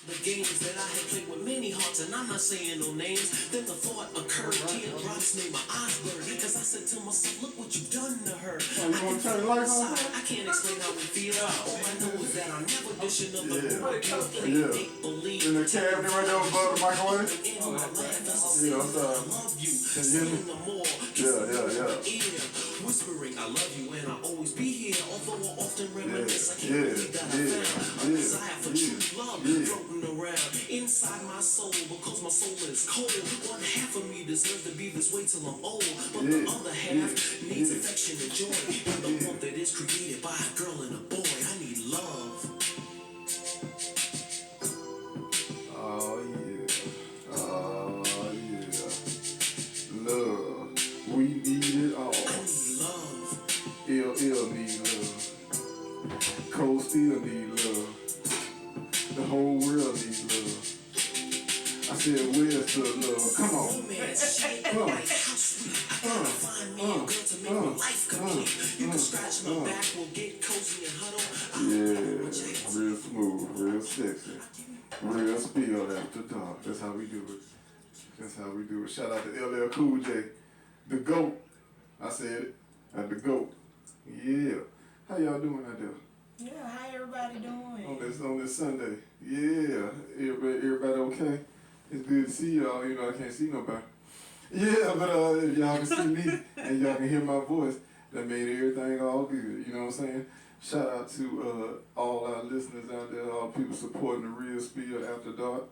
The games that I had played with many hearts, and I'm not saying no names. Then the thought occurred, teardrops made my eyes blur. Cause I said to myself, look what you've done to her. I can't explain how we feel. All I know is that I never dish another make believe. In the cabinet right there above the microwave. In my life, as I say, Yeah, I love you. Saying the more, yeah. Whispering, I love you and I'll always be here. Although I often reminisce, I can't believe that I found a desire for true love floating around inside my soul. Because my soul is cold. One half of me deserves to be this way till I'm old. But the other half needs affection and joy. And the one that is created by a girl and a boy. I need love. Oh yeah. Love. We need it all. I need love. LL need love. Cole still need love. The whole world needs love. I said, where's the love? Come on. Romance, shade, light, how sweet. I gotta find me a girl to make my life complete. You can scratch my back, we'll get cozy and huddle. Yeah, real smooth, real sexy. Real spill after dark. That's how we do it. That's how we do it. Shout out to LL Cool J. The GOAT. I said it. At the GOAT. Yeah. How y'all doing out there? Yeah, how everybody doing? On this Sunday. Yeah. Everybody okay? It's good to see y'all. You know, I can't see nobody. Yeah, but if y'all can see me and y'all can hear my voice, that made everything all good. You know what I'm saying? Shout out to all our listeners out there, all the people supporting the Real Spill After Dark.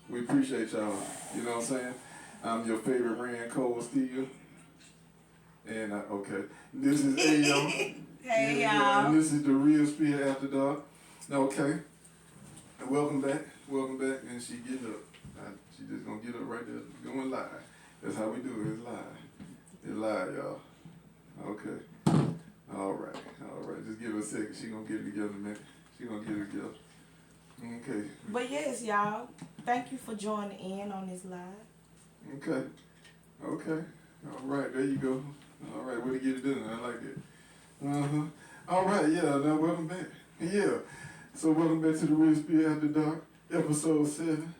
We appreciate y'all. You know what I'm saying? I'm your favorite Rand Cole Steele. And okay, this is Ayo. Hey y'all. And this is the Real Spill After Dark. Okay. And welcome back. And she getting up. She just gonna get up right there, going live. That's how we do it. It's live. It's live, y'all. Okay. All right. Just give her a second. She gonna get it together, man. She gonna get it together. Okay. But yes, y'all. Thank you for joining in on this live. Okay. All right. There you go. All right. Way to get it done. I like it. All right. Yeah. Now welcome back. Yeah. So welcome back to the Real Spill After Dark, episode 7.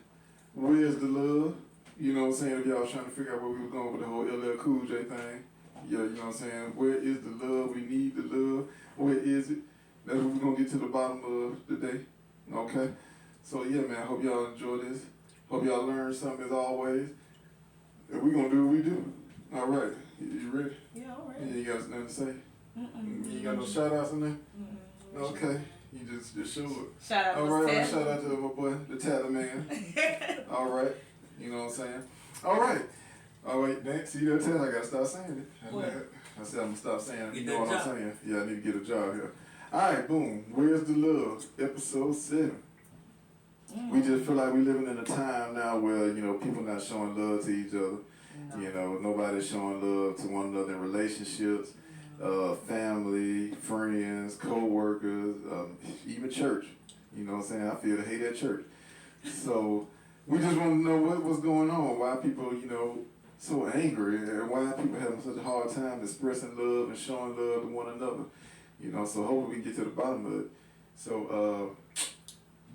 Where's the love? You know what I'm saying? If y'all was trying to figure out where we were going with the whole LL Cool J thing. Yeah, you know what I'm saying? Where is the love? We need the love. Where is it? That's what we're going to get to the bottom of today. Okay? So, yeah, man, I hope y'all enjoy this. Hope y'all learn something as always. And we're going to do what we do. All right. You ready? Yeah, all right. You got nothing to say? You ain't got no shout-outs in there? Okay. You just show it. Shout out all to right, shout out to my boy, the Tatler Man. All right. You know what I'm saying? All right, Nate, see that tell I gotta stop saying it. I said I'm gonna stop saying it. You know what I'm saying? Yeah, I need to get a job here. Alright, boom. Where's the love? Episode 7. We just feel like we living in a time now where, you know, people not showing love to each other. No. You know, nobody's showing love to one another in relationships, family, friends, co-workers, even church. You know what I'm saying? I feel the hate at church. So we just want to know what's going on, why people, you know, so angry, and why people having such a hard time expressing love and showing love to one another. You know, so hopefully we can get to the bottom of it. So,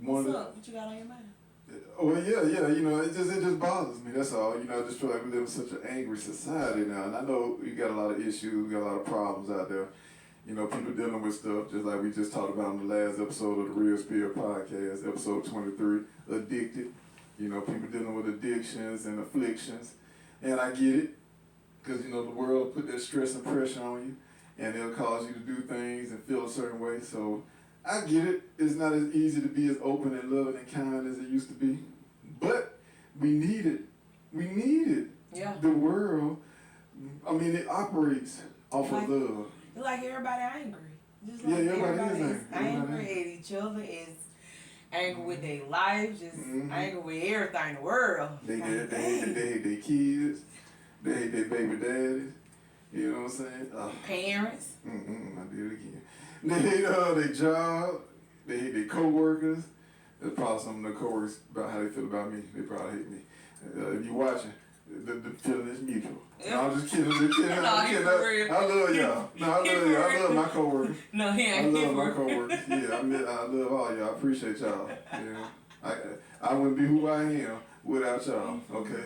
what's up? What you got on your mind? Well, yeah, you know, it just bothers me, that's all. You know, I just feel like we live in such an angry society now, and I know we got a lot of issues, we got a lot of problems out there. You know, people dealing with stuff, just like we just talked about in the last episode of the Real Spill podcast, episode 23, addicted. You know, people dealing with addictions and afflictions. And I get it, because, you know, the world will put that stress and pressure on you, and it'll cause you to do things and feel a certain way. So I get it. It's not as easy to be as open and loving and kind as it used to be. But we need it. We need it. Yeah. The world, I mean, it operates off of love. It's like everybody angry. Just like everybody is angry at each other, is angry with their life, just angry with everything in the world. They hate their kids. They hate their baby daddies. You know what I'm saying? Parents. I did it again. They hate their job. They hate their co-workers. There's probably some of the co-workers about how they feel about me. They probably hate me. If you're watching, the feeling is mutual. No, I'm just kidding. I love y'all. No, I love y'all. I love my coworkers. No, he ain't. I love my coworkers. Yeah, I love all y'all. I appreciate y'all. You know, I I wouldn't be who I am without y'all. Okay.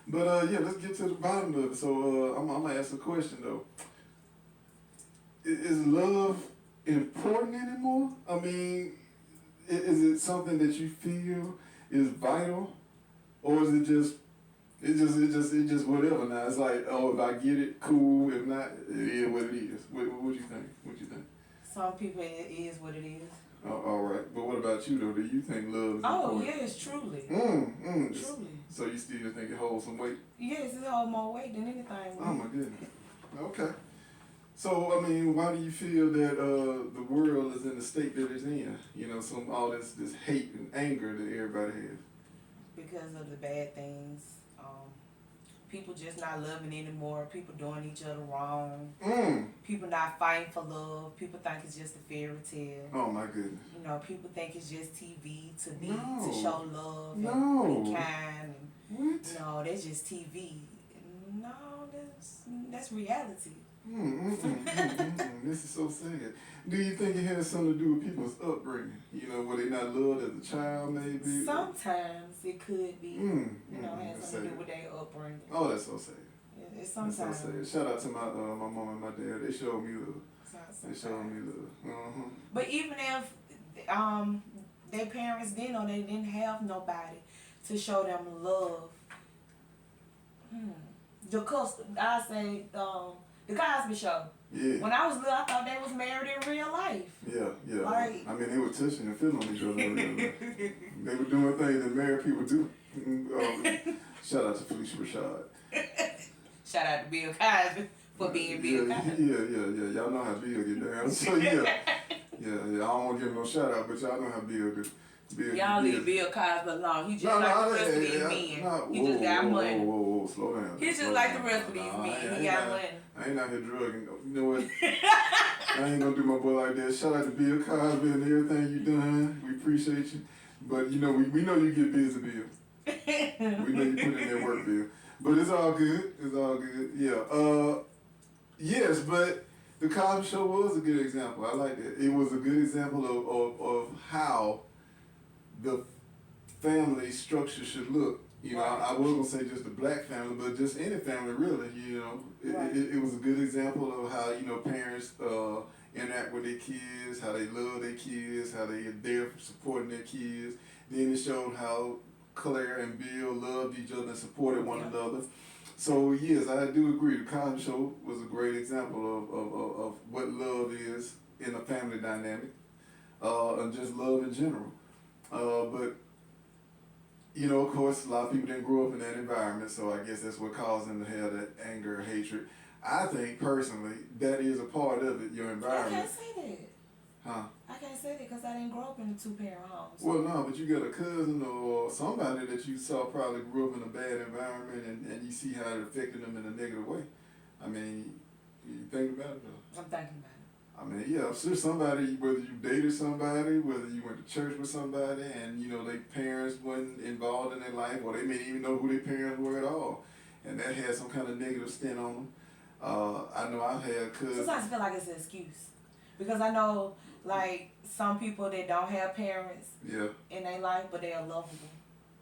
But yeah, let's get to the bottom of it. So I'm gonna ask a question though. Is love important anymore? I mean, is it something that you feel is vital, or is it just whatever? Now it's like, oh, if I get it, cool. If not, it is what it is. What you think? What you think? Some people, it is what it is. All right, but what about you though? Do you think love is important? Oh yes, truly. Truly. So you still think it holds some weight? Yes, it holds more weight than anything. Oh my goodness. Okay. So I mean, why do you feel that the world is in the state that it's in? You know, all this hate and anger that everybody has. Because of the bad things. People just not loving anymore. People doing each other wrong. People not fighting for love. People think it's just a fairy tale. Oh my goodness. You know, people think it's just TV to No. show love No. and be kind. What? No, that's just TV. No, that's reality. This is so sad. Do you think it has something to do with people's upbringing? You know, were they not loved as a child, maybe? Sometimes it could be. You know, it has something to do with their upbringing. Oh, that's so sad. It's sometimes. That's so sad. Shout out to my mom and my dad. They showed me love. They showed me love. But even if their parents didn't, or they didn't have nobody to show them love, I say the Cosby Show. Yeah. When I was little, I thought they was married in real life. Yeah. Like, I mean, they were touching and feeling on each other. They were doing things that married people do. Shout out to Felicia Rashad. Shout out to Bill Cosby for being Bill Cosby. Yeah. Y'all know how Bill get down. So yeah. I don't want to give him no shout out, but y'all know how Bill do. Y'all leave Bill Cosby alone. He just like the rest of these men. He just got money. Whoa, slow down. He's just like the rest of these men. He got money. I ain't out here drugging. You know what? I ain't gonna do my boy like that. Shout out to Bill Cosby and everything you done. We appreciate you. But you know, we know you get busy, Bill. We know you put in that work, Bill. But it's all good. It's all good. Yeah. Yes, but the Cosby Show was a good example. I like that. It was a good example of how the family structure should look. You know, I wasn't gonna say just the black family, but just any family really. You know, it was a good example of how, you know, parents interact with their kids, how they love their kids, how they are there supporting their kids. Then it showed how Claire and Bill loved each other and supported one another. So yes, I do agree. The Cosby Show was a great example of what love is in a family dynamic, and just love in general. But you know, of course, a lot of people didn't grow up in that environment, so I guess that's what caused them to have that anger, hatred. I think personally that is a part of it, your environment. I can't say that. Huh? I can't say that because I didn't grow up in a two-parent home. So. Well, no, but you got a cousin or somebody that you saw probably grew up in a bad environment, and you see how it affected them in a negative way. I mean, you think about it though. I'm thinking about it. I mean, yeah, I'm sure somebody, whether you dated somebody, whether you went to church with somebody, and, you know, their parents weren't involved in their life, or they may even know who their parents were at all, and that had some kind of negative stint on them. I know I've had cousins. Sometimes I feel like it's an excuse. Because I know, like, some people that don't have parents in their life, but they are lovable.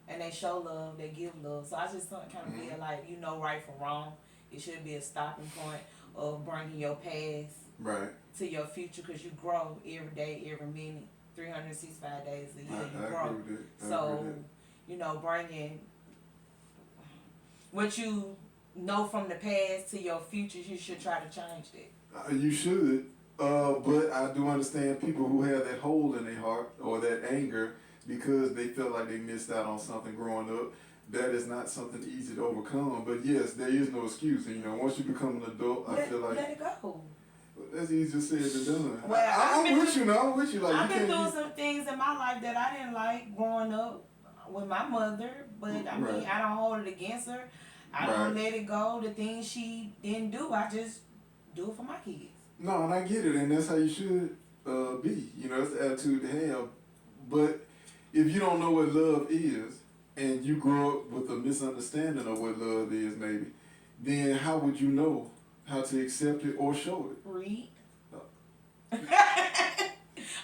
And they show love, they give love. So I just kind of feel like, you know right from wrong. It should be a stopping point of bringing your past to your future, because you grow every day, every minute, 365 days a year. You grow. So, you know, bringing what you know from the past to your future, you should try to change that. You should. But I do understand people who have that hole in their heart or that anger because they felt like they missed out on something growing up. That is not something easy to overcome. But yes, there is no excuse. And, you know, once you become an adult, I feel like... Let it go. That's easier said than done. Well, I'm with you now. I'm with you. Like, I've been through some things in my life that I didn't like growing up with my mother. But, I mean, I don't hold it against her. I don't let it go. The things she didn't do, I just do it for my kids. No, and I get it, and that's how you should be. You know, that's the attitude to have. But if you don't know what love is, and you grow up with a misunderstanding of what love is, maybe, then how would you know how to accept it or show it? Read.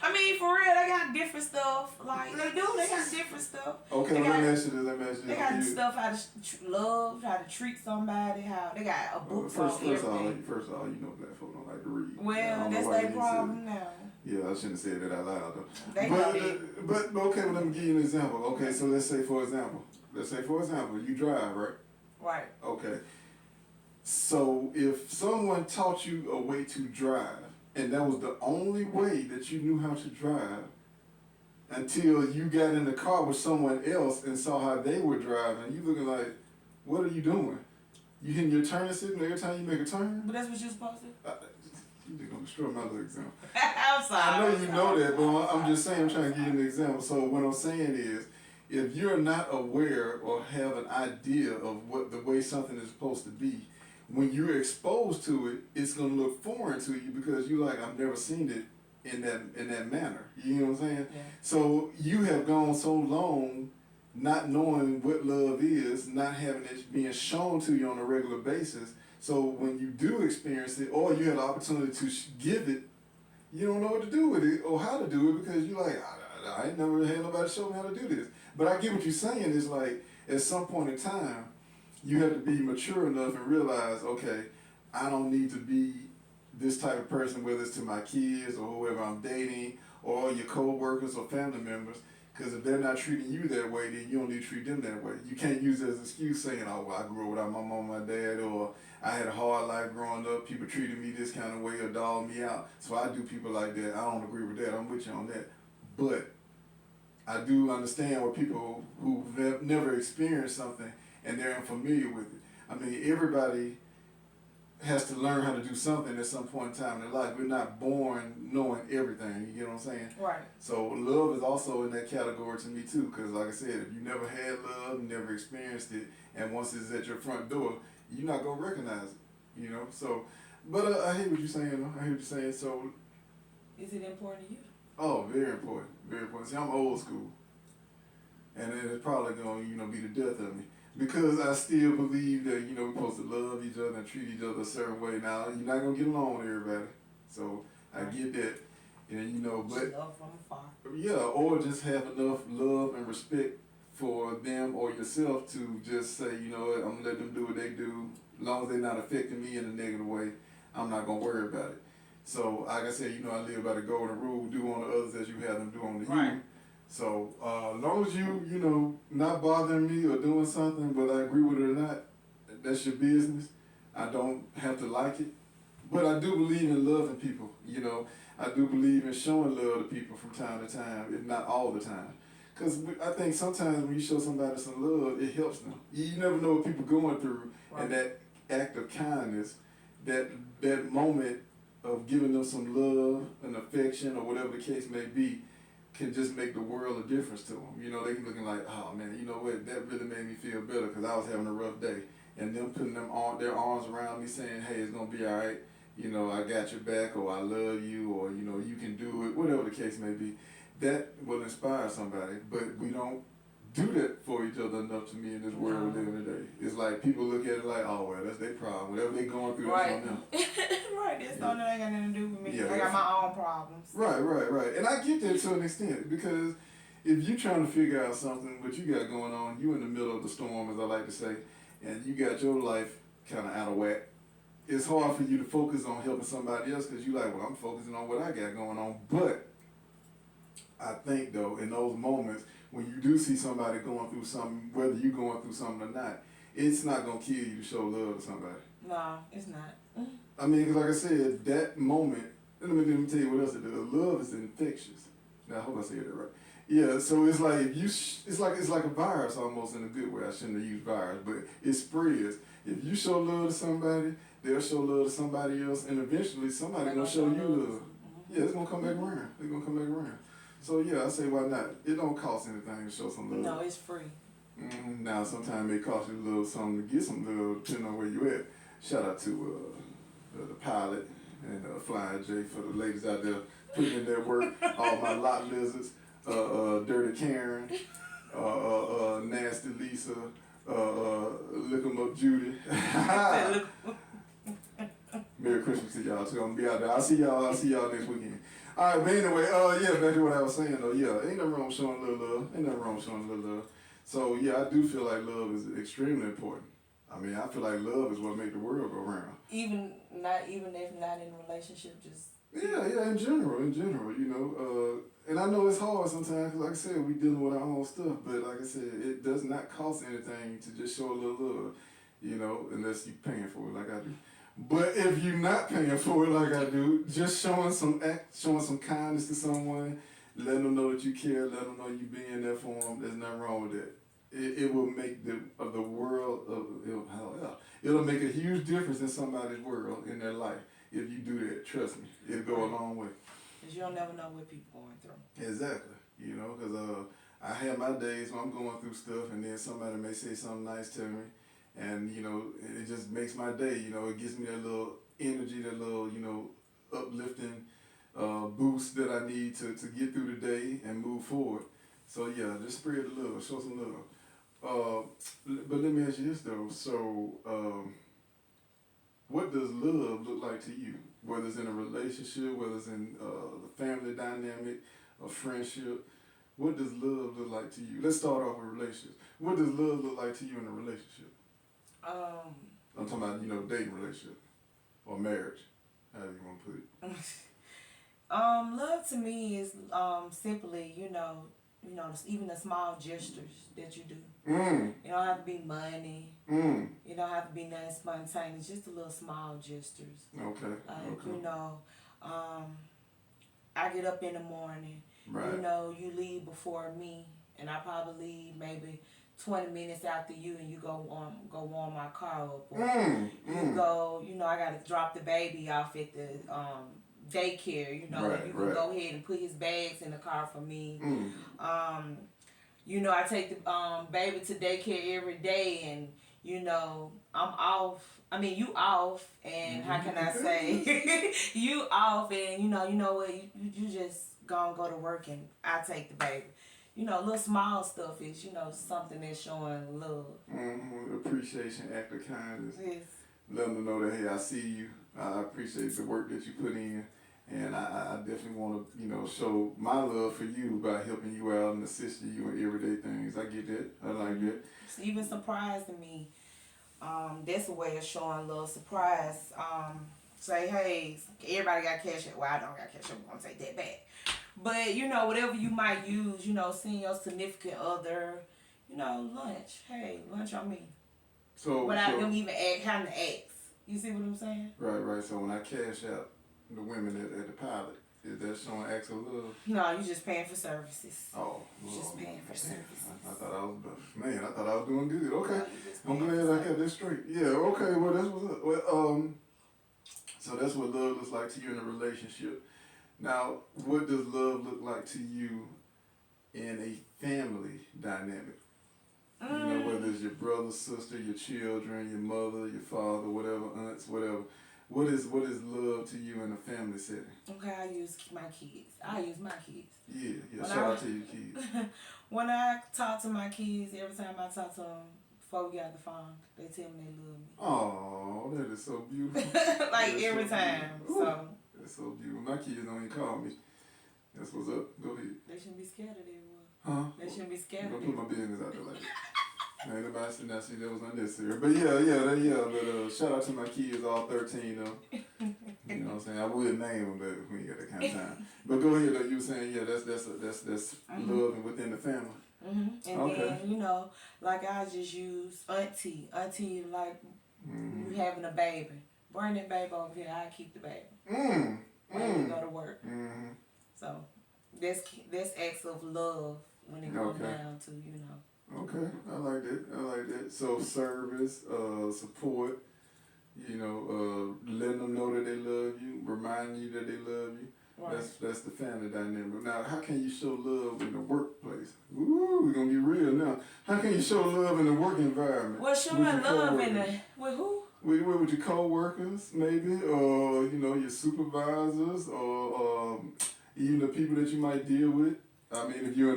I mean, for real, they got different stuff. Like, they got different stuff. Okay, let me ask you this. They got stuff how to love, how to treat somebody, how they got a book for everything. First of all, you know black folk don't like to read. Well, that's their problem now. Yeah, I shouldn't have said that out loud though. They know that. But okay, well, let me give you an example. Okay, so let's say for example, you drive, right? Right. Okay. So if someone taught you a way to drive, and that was the only way that you knew how to drive, until you got in the car with someone else and saw how they were driving, you looking like, what are you doing? You hitting your turning signal every time you make a turn? But that's what you're supposed to? You're going to destroy my little example. I'm sorry. I know you know that, but I'm just saying, I'm trying to give you an example. So what I'm saying is, if you're not aware or have an idea of what the way something is supposed to be, when you're exposed to it, it's going to look foreign to you because you're like, I've never seen it in that manner. You know what I'm saying? Yeah. So you have gone so long not knowing what love is, not having it being shown to you on a regular basis. So when you do experience it, or you have the opportunity to give it, you don't know what to do with it or how to do it because you're like, I ain't never had nobody show me how to do this. But I get what you're saying is like, at some point in time, you have to be mature enough and realize, okay, I don't need to be this type of person, whether it's to my kids or whoever I'm dating or your co-workers or family members, because if they're not treating you that way, then you don't need to treat them that way. You can't use it as an excuse saying, oh, well, I grew up without my mom and my dad, or I had a hard life growing up, people treated me this kind of way or dogged me out, so I do people like that. I don't agree with that. I'm with you on that. But I do understand what people who've never experienced something and they're unfamiliar with it. I mean, everybody has to learn how to do something at some point in time in their life. We're not born knowing everything, you get what I'm saying? Right. So love is also in that category to me too, because like I said, if you never had love, you never experienced it, and once it's at your front door, you're not going to recognize it, you know? So, but I hear what you're saying, though. I hear what you're saying. So, is it important to you? Oh, very important, very important. See, I'm old school, and it's probably going to, be the death of me. Because I still believe that, we're supposed to love each other and treat each other a certain way. Now, you're not going to get along with everybody. So, I get that. And, but... love from afar. Yeah, or just have enough love and respect for them or yourself to just say, you know what, I'm going to let them do what they do. As long as they're not affecting me in a negative way, I'm not going to worry about it. So, like I said, I live by the golden rule, do unto others as you have them do unto you. So, as long as you, not bothering me or doing something, whether I agree with it or not, that's your business. I don't have to like it. But I do believe in loving people, I do believe in showing love to people from time to time, if not all the time. Because I think sometimes when you show somebody some love, it helps them. You never know what people are going through, and that act of kindness, that moment of giving them some love and affection or whatever the case may be, can just make the world a difference to them. They can looking like, oh man, you know what, that really made me feel better because I was having a rough day. And them putting their arms around me saying, hey, it's going to be all right. I got your back, or I love you, or, you can do it, whatever the case may be. That will inspire somebody, but we don't do that for each other enough to me in this world we live in today. It's like people look at it like, oh, well, that's their problem. Whatever they're going through, that's on them. Right, that's something that ain't got nothing to do with me. Yeah, I got my own problems. Right. And I get that to an extent, because if you're trying to figure out something, what you got going on, you in the middle of the storm, as I like to say, and you got your life kind of out of whack, it's hard for you to focus on helping somebody else because you're like, well, I'm focusing on what I got going on. But I think, though, in those moments, when you do see somebody going through something, whether you're going through something or not, it's not going to kill you to show love to somebody. No, it's not. I mean, because like I said, that moment, let me tell you what else it does. Love is infectious. Now, I hope I said that right. Yeah, so it's like if you, it's like a virus almost in a good way. I shouldn't have used virus, but it spreads. If you show love to somebody, they'll show love to somebody else, and eventually somebody's gonna show you love. Yeah, it's gonna come back around. It's gonna come back around. So yeah, I say why not? It don't cost anything to show some love. No, it's free. Now sometimes it costs you a little something to get some love, depending on where you at. Shout out to the pilot and Flying J for the ladies out there putting in their work. All my lot lizards. Dirty Karen, Nasty Lisa, Look 'em Up Judy. Merry Christmas to y'all too. I'm gonna be out there. I'll see y'all next weekend. All right, but anyway, yeah, back to what I was saying though. Yeah, ain't nothing wrong with showing a little love. Ain't nothing wrong with showing a little love. So yeah, I do feel like love is extremely important. I mean, I feel like love is what makes the world go round. Even if not in a relationship, just Yeah, in general, you know. And I know it's hard sometimes, 'cause like I said, we dealing with our own stuff. But like I said, it does not cost anything to just show a little love, you know, unless you're paying for it like I do. But if you're not paying for it like I do, just showing some kindness to someone, letting them know that you care, letting them know you being there for them. There's nothing wrong with that. It will make the world it'll make a huge difference in somebody's world, in their life, if you do that. Trust me, it'll go a long way. Because you'll never know what people going through. Exactly. You know, because I have my days when I'm going through stuff, and then somebody may say something nice to me, and you know, it just makes my day. You know, it gives me that little energy, that little, you know, uplifting boost that I need to get through the day and move forward. So yeah, just spread the love, show some love. But let me ask you this though. So, what does love look like to you? Whether it's in a relationship, whether it's in the family dynamic, a friendship, what does love look like to you? Let's start off with relationships. What does love look like to you in a relationship? I'm talking about, you know, dating relationship or marriage, however you want to put it. Love to me is simply, you know, even the small gestures that you do. You don't have to be money. You don't have to be nothing spontaneous. Just the little small gestures. Okay. You know, I get up in the morning. Right. You know, you leave before me, and I probably leave maybe 20 minutes after you, and you go warm my car up. Or you go, you know, I gotta drop the baby off at the daycare. You know, you can go ahead and put his bags in the car for me. You know, I take the baby to daycare every day, and you know, I'm off. I mean, you off, and how can I say, you off, and you know what, you just go to work, and I take the baby. You know, little small stuff is, you know, something that's showing love. Appreciation, act of kindness. Yes. Let them know that, hey, I see you. I appreciate the work that you put in. And I definitely want to, you know, show my love for you by helping you out and assisting you in everyday things. I get that. I like that. It's even surprising me. That's a way of showing love. Surprise. Say, hey, everybody got cash. Well, I don't got cash. I'm going to take that back. But, you know, whatever you might use, you know, seeing your significant other, you know, lunch. Hey, lunch on me. Without them even having to ask. You see what I'm saying? Right. So when I cash out the women at the pilot, is that showing acts of love? No, you just paying for services. Oh, you just paying for services. I thought I was doing good. Okay, I'm glad I got that straight. Yeah. Okay. Well, that's what's up. Well, so that's what love looks like to you in a relationship. Now, what does love look like to you in a family dynamic? You know, whether it's your brother, sister, your children, your mother, your father, whatever, aunts, whatever. What is love to you in a family setting? Okay, I use my kids. Yeah. Shout out to your kids. When I talk to my kids, every time I talk to them, before we got the phone, they tell me they love me. Oh, that is so beautiful. Like every time. So that's so beautiful. My kids don't even call me. That's what's up. Go ahead. They shouldn't be scared of their word. Huh? They shouldn't be scared of Don't their put my business out there like that. Ain't nobody said that shit that was unnecessary. But yeah. But shout out to my kids, all 13 though. You know what I'm saying? I would name them, but we ain't got that kind of time. But go ahead though. You were saying that's love within the family. And then, you know, like I just use auntie like you having a baby. Bring that baby over here. I keep the baby. When you go to work. So that's acts of love when it comes down to, you know. Okay, I like that. So service, support, you know, letting them know that they love you, reminding you that they love you. Right. That's the family dynamic. Now, how can you show love in the workplace? Ooh, we're gonna get real now. How can you show love in the work environment? Well, showing love with who? With your co-workers, maybe, or you know, your supervisors, or even the people that you might deal with. I mean, if you're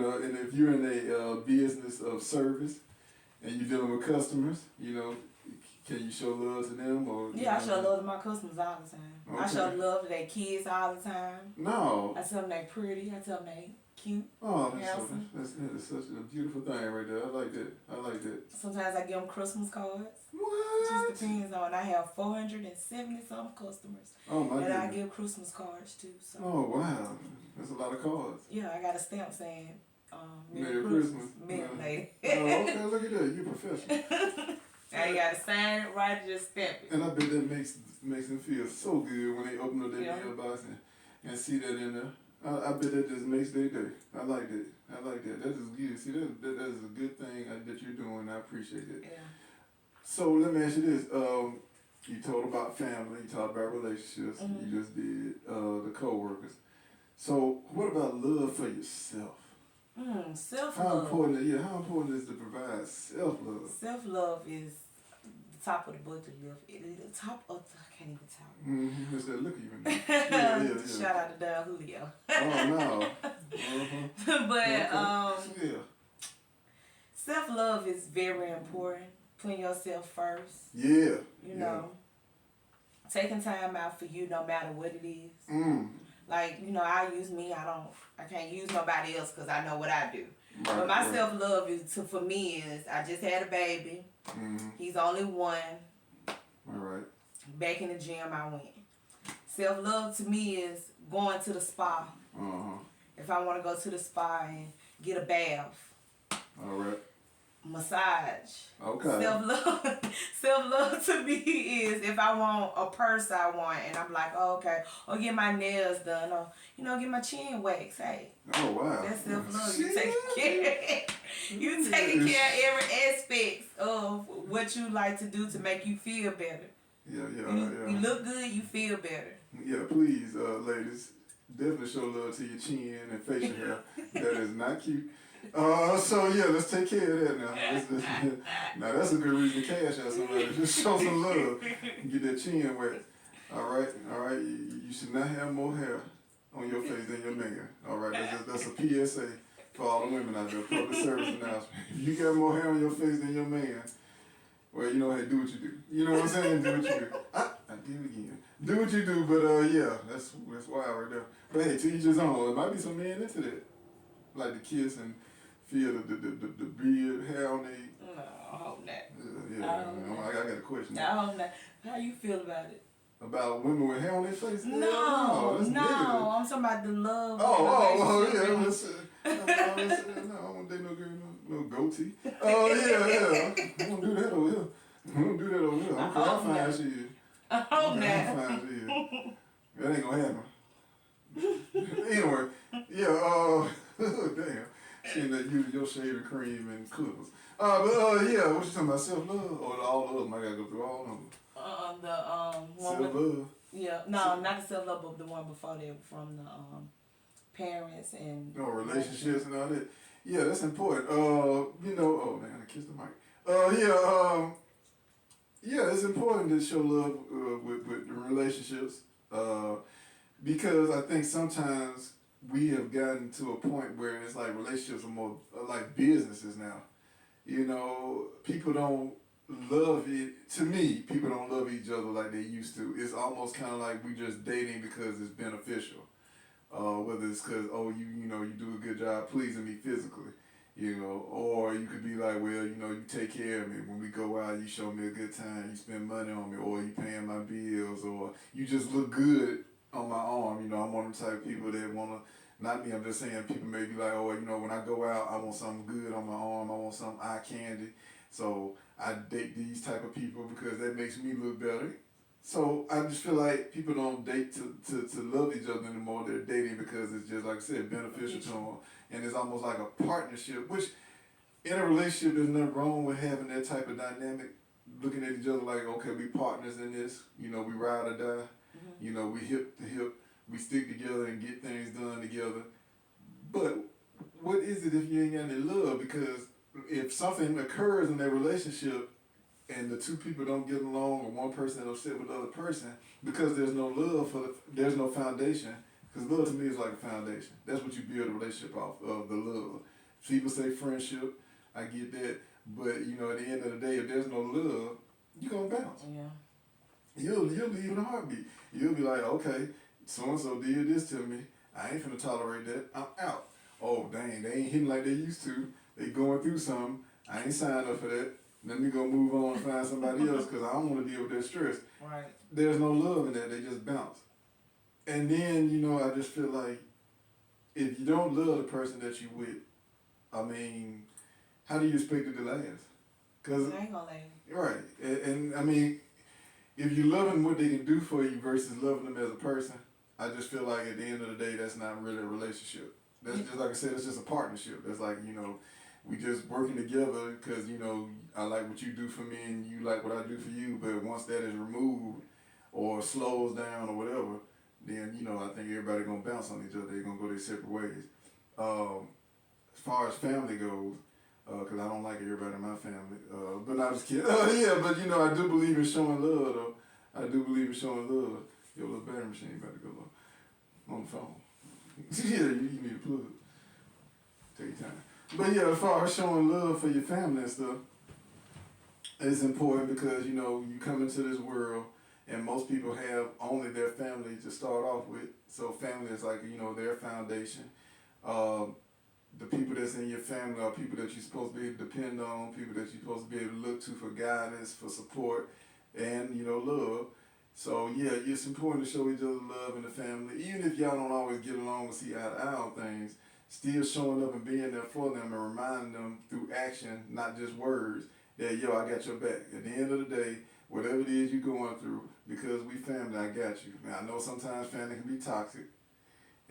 in a business of service and you're dealing with customers, you know, Can you show love to them or? Yeah, I show love to my customers all the time. Okay. I show love to their kids all the time. No. I tell them they pretty. I tell them they cute. Oh, that's such a beautiful thing right there. I like that. I like that. Sometimes I give them Christmas cards. What? It just depends on. I have 470 some customers that I give Christmas cards to. So. Oh wow, that's a lot of cards. Yeah, I got a stamp saying Merry Christmas. Milk Lady. Oh, okay, look at that. You're professional. I ain't got to sign it right, just stamp it. And I bet that makes them feel so good when they open up their mailbox and see that in there. I bet that just makes their day. I like that. I like that. That is good. See, that is a good thing that you're doing. I appreciate it. Yeah. So let me ask you this. You told about family. You talked about relationships. Mm-hmm. You just did the co-workers. So what about love for yourself? Self-love. How important is to provide self-love? Self-love is the top of the bucket list. I can't even talk. Mm-hmm. It's that look even. Yeah. Shout out to Don Julio. Oh no. Uh-huh. But Yeah. self-love is very important. Putting yourself first. Yeah. You know. Taking time out for you no matter what it is. Like, I use me. I can't use nobody else because I know what I do. Right, but my self-love for me is I just had a baby. He's only one. All right. Back in the gym I went. Self-love to me is going to the spa. If I want to go to the spa and get a bath. All right. Massage. Okay. Self-love to me is if I want a purse I want and I'm like, oh, okay, or get my nails done or, get my chin waxed. Hey. Oh, wow. That's self-love. You taking care of every aspect of what you like to do to make you feel better. Yeah. You look good, you feel better. Yeah, please, ladies, definitely show love to your chin and facial hair. That is not cute. So yeah, let's take care of that now. Now that's a good reason to cash out somebody. Just show some love. Get that chin wet. All right. You should not have more hair on your face than your man. All right, that's a PSA for all the women out there. Public service announcement. If you got more hair on your face than your man, well, hey, do what you do. You know what I'm saying? Do what you do. I did it again. Do what you do, but yeah, that's wild right there. But hey, to each his own. There might be some men into that, like the kiss and feel the beard, hair on their. No, I hope not. I got a question. I hope not. How you feel about it? About women with hair on their face? No, I'm talking about the love. Yeah. Listen. I don't want to date no girl, no goatee. Yeah. I don't do that over here. I'm fine she is. I hope not. Fine she is. That ain't gonna happen. Anyway, yeah, damn. She ended up using your shaving cream and clippers. But yeah, what you talking about, self-love? Or all of them? I gotta go through all of them. One self-love? Yeah, no, not the self-love, but the one before that from the parents and... relationships and all that. Yeah, that's important. Oh man, I kissed the mic. Yeah, it's important to show love with relationships. Because I think sometimes we have gotten to a point where it's like relationships are more like businesses now. People don't love it. To me, people don't love each other like they used to. It's almost kind of like we just dating because it's beneficial. Whether it's because, you do a good job pleasing me physically, or you could be like, well, you take care of me. When we go out, you show me a good time, you spend money on me, or you paying my bills, or you just look good on my arm. I'm one of the type of people that want to, not me, I'm just saying people may be like, when I go out, I want something good on my arm, I want some eye candy. So I date these type of people because that makes me look better. So I just feel like people don't date to love each other anymore. They're dating because it's just, like I said, beneficial to them. And it's almost like a partnership, which in a relationship, there's nothing wrong with having that type of dynamic, looking at each other like, okay, we partners in this. We ride or die. Mm-hmm. We hip to hip. We stick together and get things done together. But what is it if you ain't got any love? Because if something occurs in that relationship and the two people don't get along, or one person is upset with the other person, because there's no love there's no foundation. Because love to me is like a foundation. That's what you build a relationship off of, the love. People say friendship, I get that. But, at the end of the day, if there's no love, you gonna bounce. Yeah. You'll leave in a heartbeat. You'll be like, okay, so and so did this to me. I ain't finna tolerate that. I'm out. Oh dang, they ain't hitting like they used to. They going through something. I ain't signed up for that. Let me go move on and find somebody else because I don't want to deal with that stress. Right. There's no love in that. They just bounce. And then, you know, I just feel like if you don't love the person that you with, I mean, how do you expect it to last? Cause It ain't gonna last. right, and I mean, if you loving what they can do for you versus loving them as a person, I just feel like at the end of the day, that's not really a relationship. That's just like I said, it's just a partnership. That's like, you know, we just working together because, you know, I like what you do for me and you like what I do for you. But once that is removed or slows down or whatever, then, you know, I think everybody gonna bounce on each other. They're gonna go their separate ways. As far as family goes, because I don't like everybody in my family. But I'm just kidding. Yeah, but you know, I do believe in showing love, though. I do believe in showing love. Your little battery machine about to go low on the phone. Yeah, you need a plug. Take your time. But yeah, as far as showing love for your family and stuff, it's important because, you know, you come into this world and most people have only their family to start off with. So family is like, you know, their foundation. The people that's in your family are people that you're supposed to be able to depend on, people that you're supposed to be able to look to for guidance, for support, and, you know, love. So, yeah, it's important to show each other love in the family. Even if y'all don't always get along and see eye to eye on things, still showing up and being there for them and reminding them through action, not just words, that, yo, I got your back. At the end of the day, whatever it is you're going through, because we family, I got you. Now, I know sometimes family can be toxic.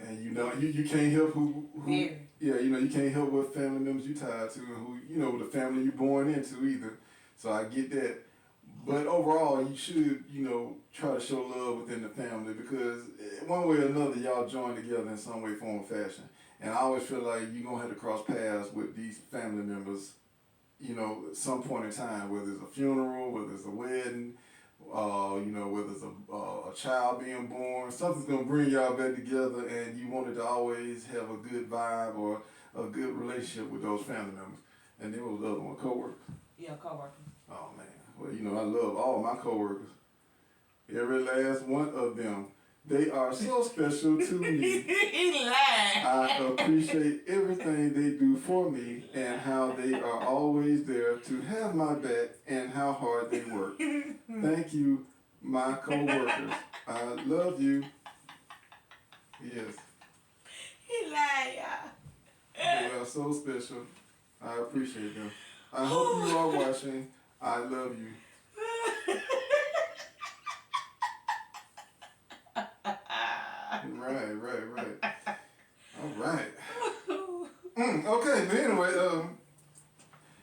And you know, you can't help who yeah, you know, you can't help what family members you tied to and who, you know, the family you born into either. So I get that. But overall, you should, you know, try to show love within the family because one way or another, y'all join together in some way, form, or fashion. And I always feel like you're going to have to cross paths with these family members, you know, at some point in time, whether it's a funeral, whether it's a wedding, you know, whether it's a child being born, something's gonna bring y'all back together, and you wanted to always have a good vibe or a good relationship with those family members. And then what was the other one? Coworkers. Yeah, coworkers. Oh man, well, you know, I love all my coworkers. Every last one of them. They are so special to me. He lied. I appreciate everything they do for me and how they are always there to have my back and how hard they work. Thank you, my co-workers. I love you. Yes. He lied, y'all. They are so special. I appreciate them. I hope you are watching. I love you. Right. All right. Okay, but anyway,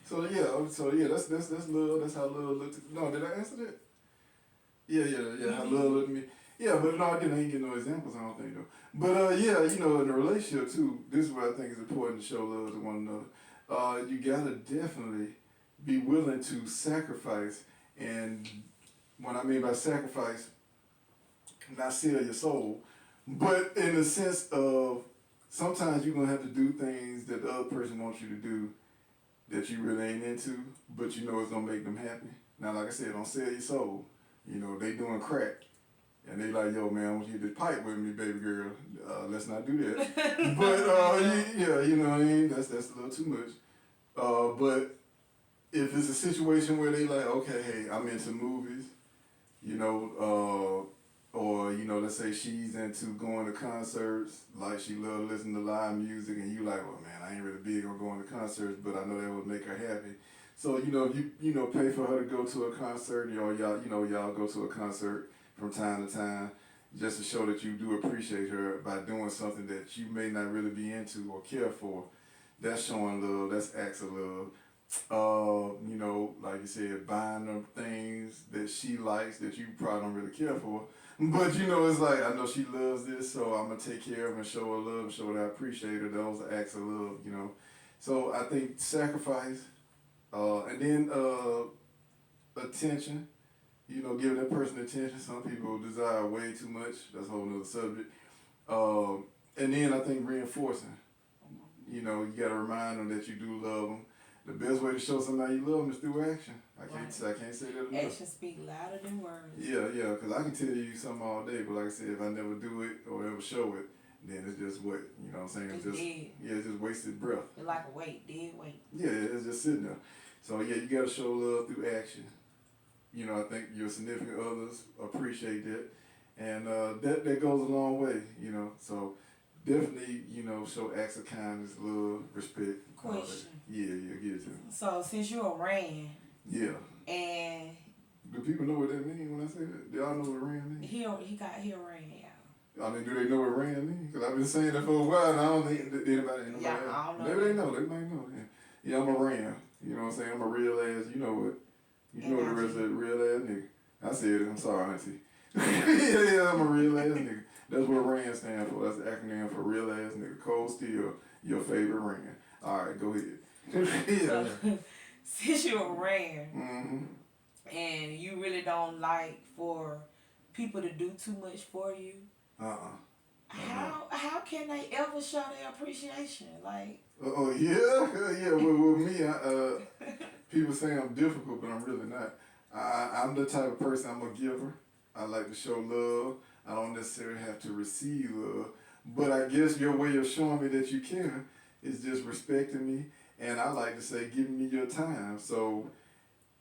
so yeah, that's love. That's how love looked. No, did I answer that? Yeah. How love looked at me. Yeah, but no, I ain't get no examples. I don't think though. But yeah, you know, in a relationship too, this is what I think is important to show love to one another. You gotta definitely be willing to sacrifice, and what I mean by sacrifice, not sell your soul, but in the sense of sometimes you're gonna have to do things that the other person wants you to do that you really ain't into, but you know it's gonna make them happy. Now, like I said, don't sell your soul. You know, they doing crack. And they like, yo, man, I want you to pipe with me, baby girl. Let's not do that. But, yeah, you know what I mean? That's a little too much. But if it's a situation where they like, okay, hey, I'm into movies, you know, or, you know, let's say she's into going to concerts, like she loves listening to live music, and you like, well, man, I ain't really big on going to concerts, but I know that would make her happy. So, you know, if you know, pay for her to go to a concert, or y'all go to a concert from time to time, just to show that you do appreciate her by doing something that you may not really be into or care for. That's showing love, that's acts of love. You know, like you said, buying her things that she likes that you probably don't really care for. But you know, it's like, I know she loves this, so I'm gonna take care of her and show her love and show her that I appreciate her. Those are acts of love, you know. So I think sacrifice, and then attention, you know, giving that person attention. Some people desire way too much. That's a whole nother subject. And then I think reinforcing. You know, you got to remind them that you do love them. The best way to show somebody you love them is through action. I I can't say that enough. Actions speak louder than words. Yeah, because I can tell you something all day, but like I said, if I never do it or ever show it, then it's just what, you know what I'm saying? It's just dead. Yeah, it's just wasted breath. It's like a weight, dead weight. Yeah, it's just sitting there. So yeah, you gotta show love through action. You know, I think your significant others appreciate that. And that goes a long way, you know. So definitely, you know, show acts of kindness, love, respect. Question. Yeah, get it to me. So since you a Ran. Yeah. And do people know what that means when I say that? Do y'all know what Ran means? He a Ran, y'all. I mean, do they know what Ran means? Because I've been saying that for a while and I don't think anybody knows. Yeah, I don't know. Maybe they know. They might know. Yeah, I'm a Ran. You know what I'm saying? I'm a real ass, you know what? You know the rest of that real ass nigga. I said it. I'm sorry, auntie. yeah, I'm a real ass nigga. That's what RAN stand for. That's the acronym for real ass nigga. Cold Steel, your favorite RAN. All right, go ahead. yeah. So, since you're a Ran, and you really don't like for people to do too much for you, how can they ever show their appreciation? Like, yeah. Well, me, people say I'm difficult, but I'm really not. I'm the type of person, I'm a giver. I like to show love. I don't necessarily have to receive love. But I guess your way of showing me that you care is just respecting me. And I like to say, giving me your time. So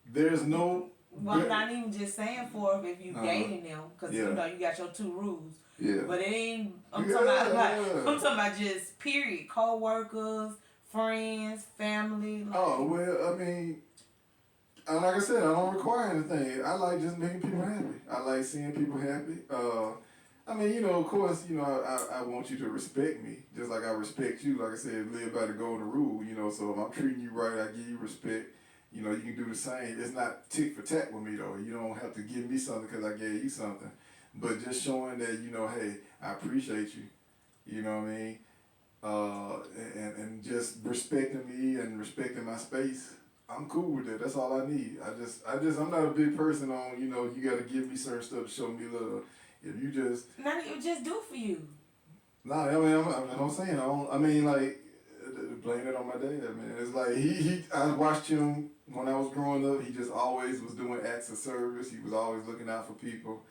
there's no... Well, I'm not even just saying for if you dating them, because you know you got your 2 rules. Yeah. But it ain't... I'm talking about just period. Co-workers, friends, family. Like, well, I mean... like I said, I don't require anything. I like just making people happy. I like seeing people happy. I mean, you know, of course, you know, I want you to respect me, just like I respect you. Like I said, live by the golden rule, you know, so if I'm treating you right, I give you respect. You know, you can do the same. It's not tick for tack with me, though. You don't have to give me something because I gave you something. But just showing that, you know, hey, I appreciate you. You know what I mean? And just respecting me and respecting my space. I'm cool with that. That's all I need. I'm not a big person on, you know, you got to give me certain stuff to show me love. If you just... Not even just do for you. Nah, I mean, I'm saying, I mean, like, blame it on my dad, man. It's like, I watched him when I was growing up. He just always was doing acts of service. He was always looking out for people.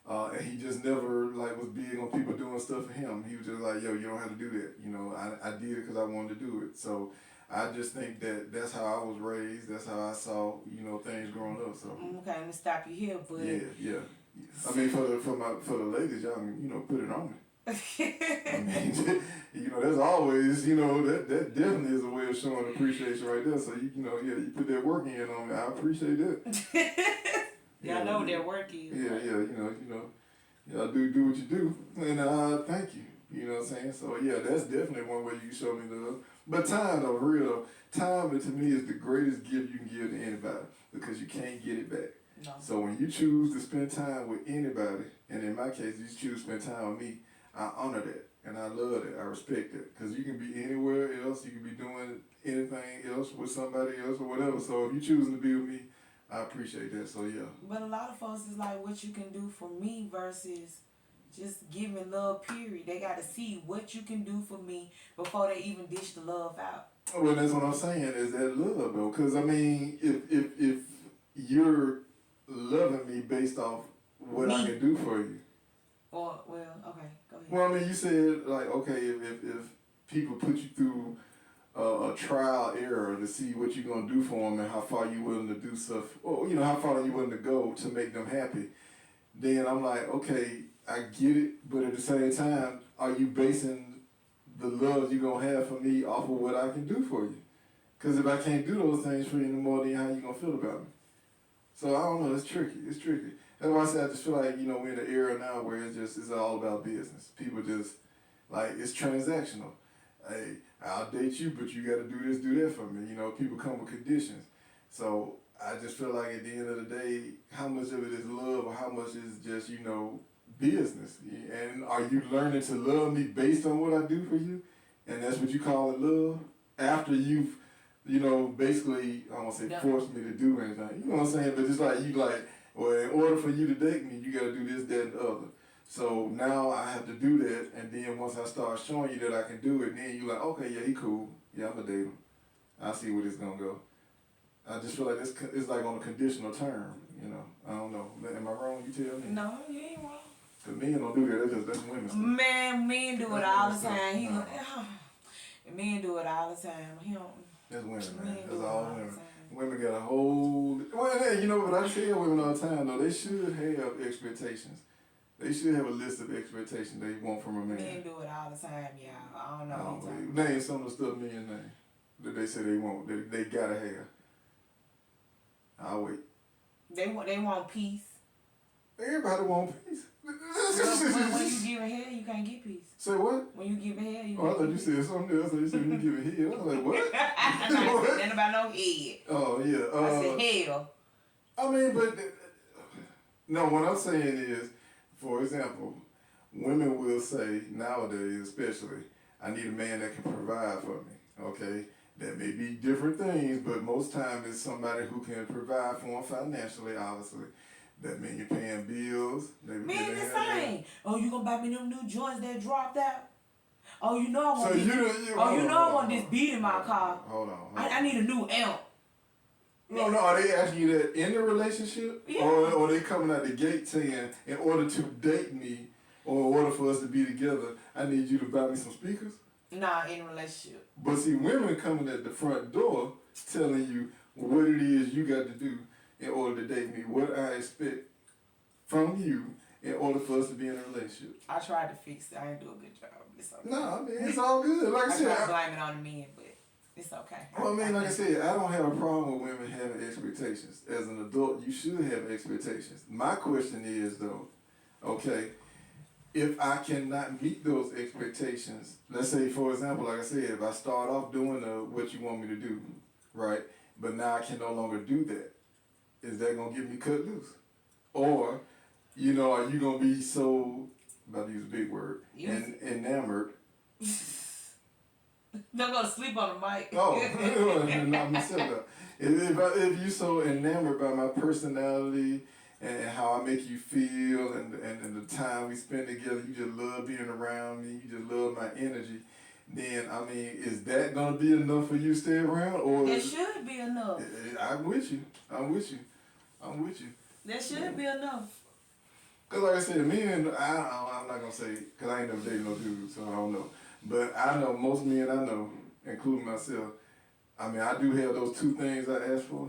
And he just never, like, was big on people doing stuff for him. He was just like, yo, you don't have to do that. You know, I did it because I wanted to do it. So... I just think that that's how I was raised. That's how I saw, you know, things growing up. So okay, let me stop you here, but yeah. I mean, for the ladies, y'all can, you know, put it on me. I mean, you know, there's always, you know, that definitely is a way of showing appreciation right there. So you know, yeah, you put that work in on me. I appreciate that. Y'all know what that work is. Yeah, right? You know, y'all do what you do, and thank you. You know what I'm saying? So yeah, that's definitely one way you can show me love. But time, though, real time to me is the greatest gift you can give to anybody because you can't get it back. No. So when you choose to spend time with anybody, and in my case, you choose to spend time with me, I honor that and I love it. I respect it because you can be anywhere else, you can be doing anything else with somebody else or whatever. So if you choosing to be with me, I appreciate that. So yeah. But a lot of folks is like what you can do for me versus just giving love, period. They got to see what you can do for me before they even dish the love out. Well, that's what I'm saying, is that love, though. Because, I mean, if you're loving me based off what I can do for you. Or, well, okay, go ahead. Well, I mean, you said, like, okay, if people put you through a trial error to see what you're going to do for them and how far you're willing to do stuff, or, you know, how far you're willing to go to make them happy, then I'm like, okay, I get it, but at the same time, are you basing the love you're going to have for me off of what I can do for you? Because if I can't do those things for you anymore, then how you going to feel about me? So I don't know, it's tricky. That's why I say I just feel like, you know, we're in an era now where it's all about business. People just, like, it's transactional. Hey, I'll date you, but you got to do this, do that for me. You know, people come with conditions. So I just feel like at the end of the day, how much of it is love or how much is just, you know, business? And are you learning to love me based on what I do for you? And that's what you call it love? After you've, you know, basically, I don't want to say forced me to do anything. You know what I'm saying? But it's like, you like, well, in order for you to date me, you got to do this, that, and the other. So now I have to do that, and then once I start showing you that I can do it, then you like, okay, yeah, he cool. Yeah, I'm going to date him. I'll see where this going to go. I just feel like it's like on a conditional term, you know. I don't know. Am I wrong? You tell me. No, you ain't wrong. Cause men don't do that. That's women stuff. Man, men do it all the time. No. Men do it all the time. He don't. That's women, man. That's all women. Women got a whole. Well, you know what I tell women all the time though. They should have expectations. They should have a list of expectations they want from a man. Men do it all the time, y'all. I don't know. Name some of the stuff men name that they say they want. That they gotta have. I'll wait. They want peace. Everybody want peace. When you give a head, you can't get peace. Say what? When you give a head, you. Oh, I thought you said something else. I thought you said when you give a head. I was like, what? I ain't said nothing about no head. Oh yeah. I said hell. I mean, but no. What I'm saying is, for example, women will say nowadays, especially, I need a man that can provide for me. Okay. That may be different things, but most times it's somebody who can provide for them financially, obviously. That means you're paying bills. Man, the same. Oh, you gonna buy me them new joints that dropped out? Oh, you know I want I want this beat in my car. Hold on. I need a new amp. No, are they asking you that in the relationship? Yeah. Or they coming out the gate saying, in order to date me, or in order for us to be together, I need you to buy me some speakers? Nah, in a relationship. But see, women coming at the front door telling you what it is you got to do in order to date me, what I expect from you in order for us to be in a relationship. I tried to fix it. I didn't do a good job. It's okay. No, I mean, it's all good. Like I said, I blame it on the men, but it's okay. Well, I mean, like I said, I don't have a problem with women having expectations. As an adult, you should have expectations. My question is, though, okay, if I cannot meet those expectations, let's say, for example, like I said, if I start off doing what you want me to do, right, but now I can no longer do that, is that going to get me cut loose? Or, you know, are you going to be so, about to use a big word, enamored? Don't go to sleep on the mic. Oh, knock myself out. If you so enamored by my personality and how I make you feel and the time we spend together, you just love being around me, you just love my energy, then, I mean, is that going to be enough for you to stay around? Or it should be enough. I'm with you. That should be enough. Because like I said, men, I'm not going to say, because I ain't never dated no dude, so I don't know. But I know most men I know, including myself, I mean, I do have those two things I ask for,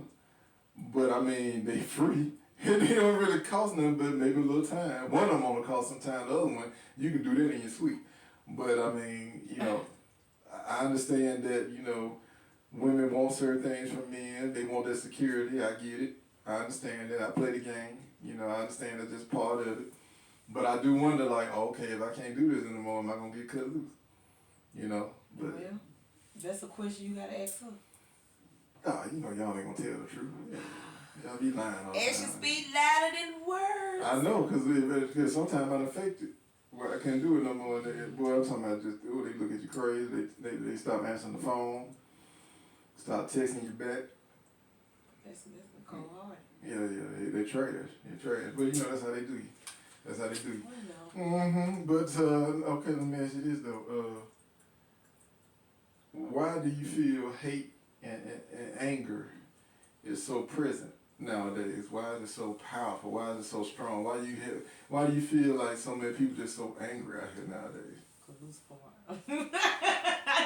but I mean, they free. And they don't really cost nothing but maybe a little time. One of them only cost some time, the other one, you can do that in your sleep. But I mean, you know, I understand that, you know, women want certain things from men. They want their security. I get it. I understand that. I play the game. You know, I understand that's just part of it. But I do wonder, like, okay, if I can't do this anymore, am I going to get cut loose? You know? But, well, that's a question you got to ask her. Nah, you know, y'all ain't going to tell the truth. Yeah. Y'all be lying all the time. Actions speak louder than words. I know, because sometimes I'm affected. Well, I can't do it no more. Boy, I'm talking about just, oh, they look at you crazy. They stop answering the phone. Stop texting you back. That's cold hard. Yeah, they trash. But you know, that's how they do you. That's how they do you. I know. But, okay, let me ask you this, though. Why do you feel hate and anger is so present nowadays? Why is it so powerful? Why is it so strong? Why do you feel like so many people just so angry out here nowadays?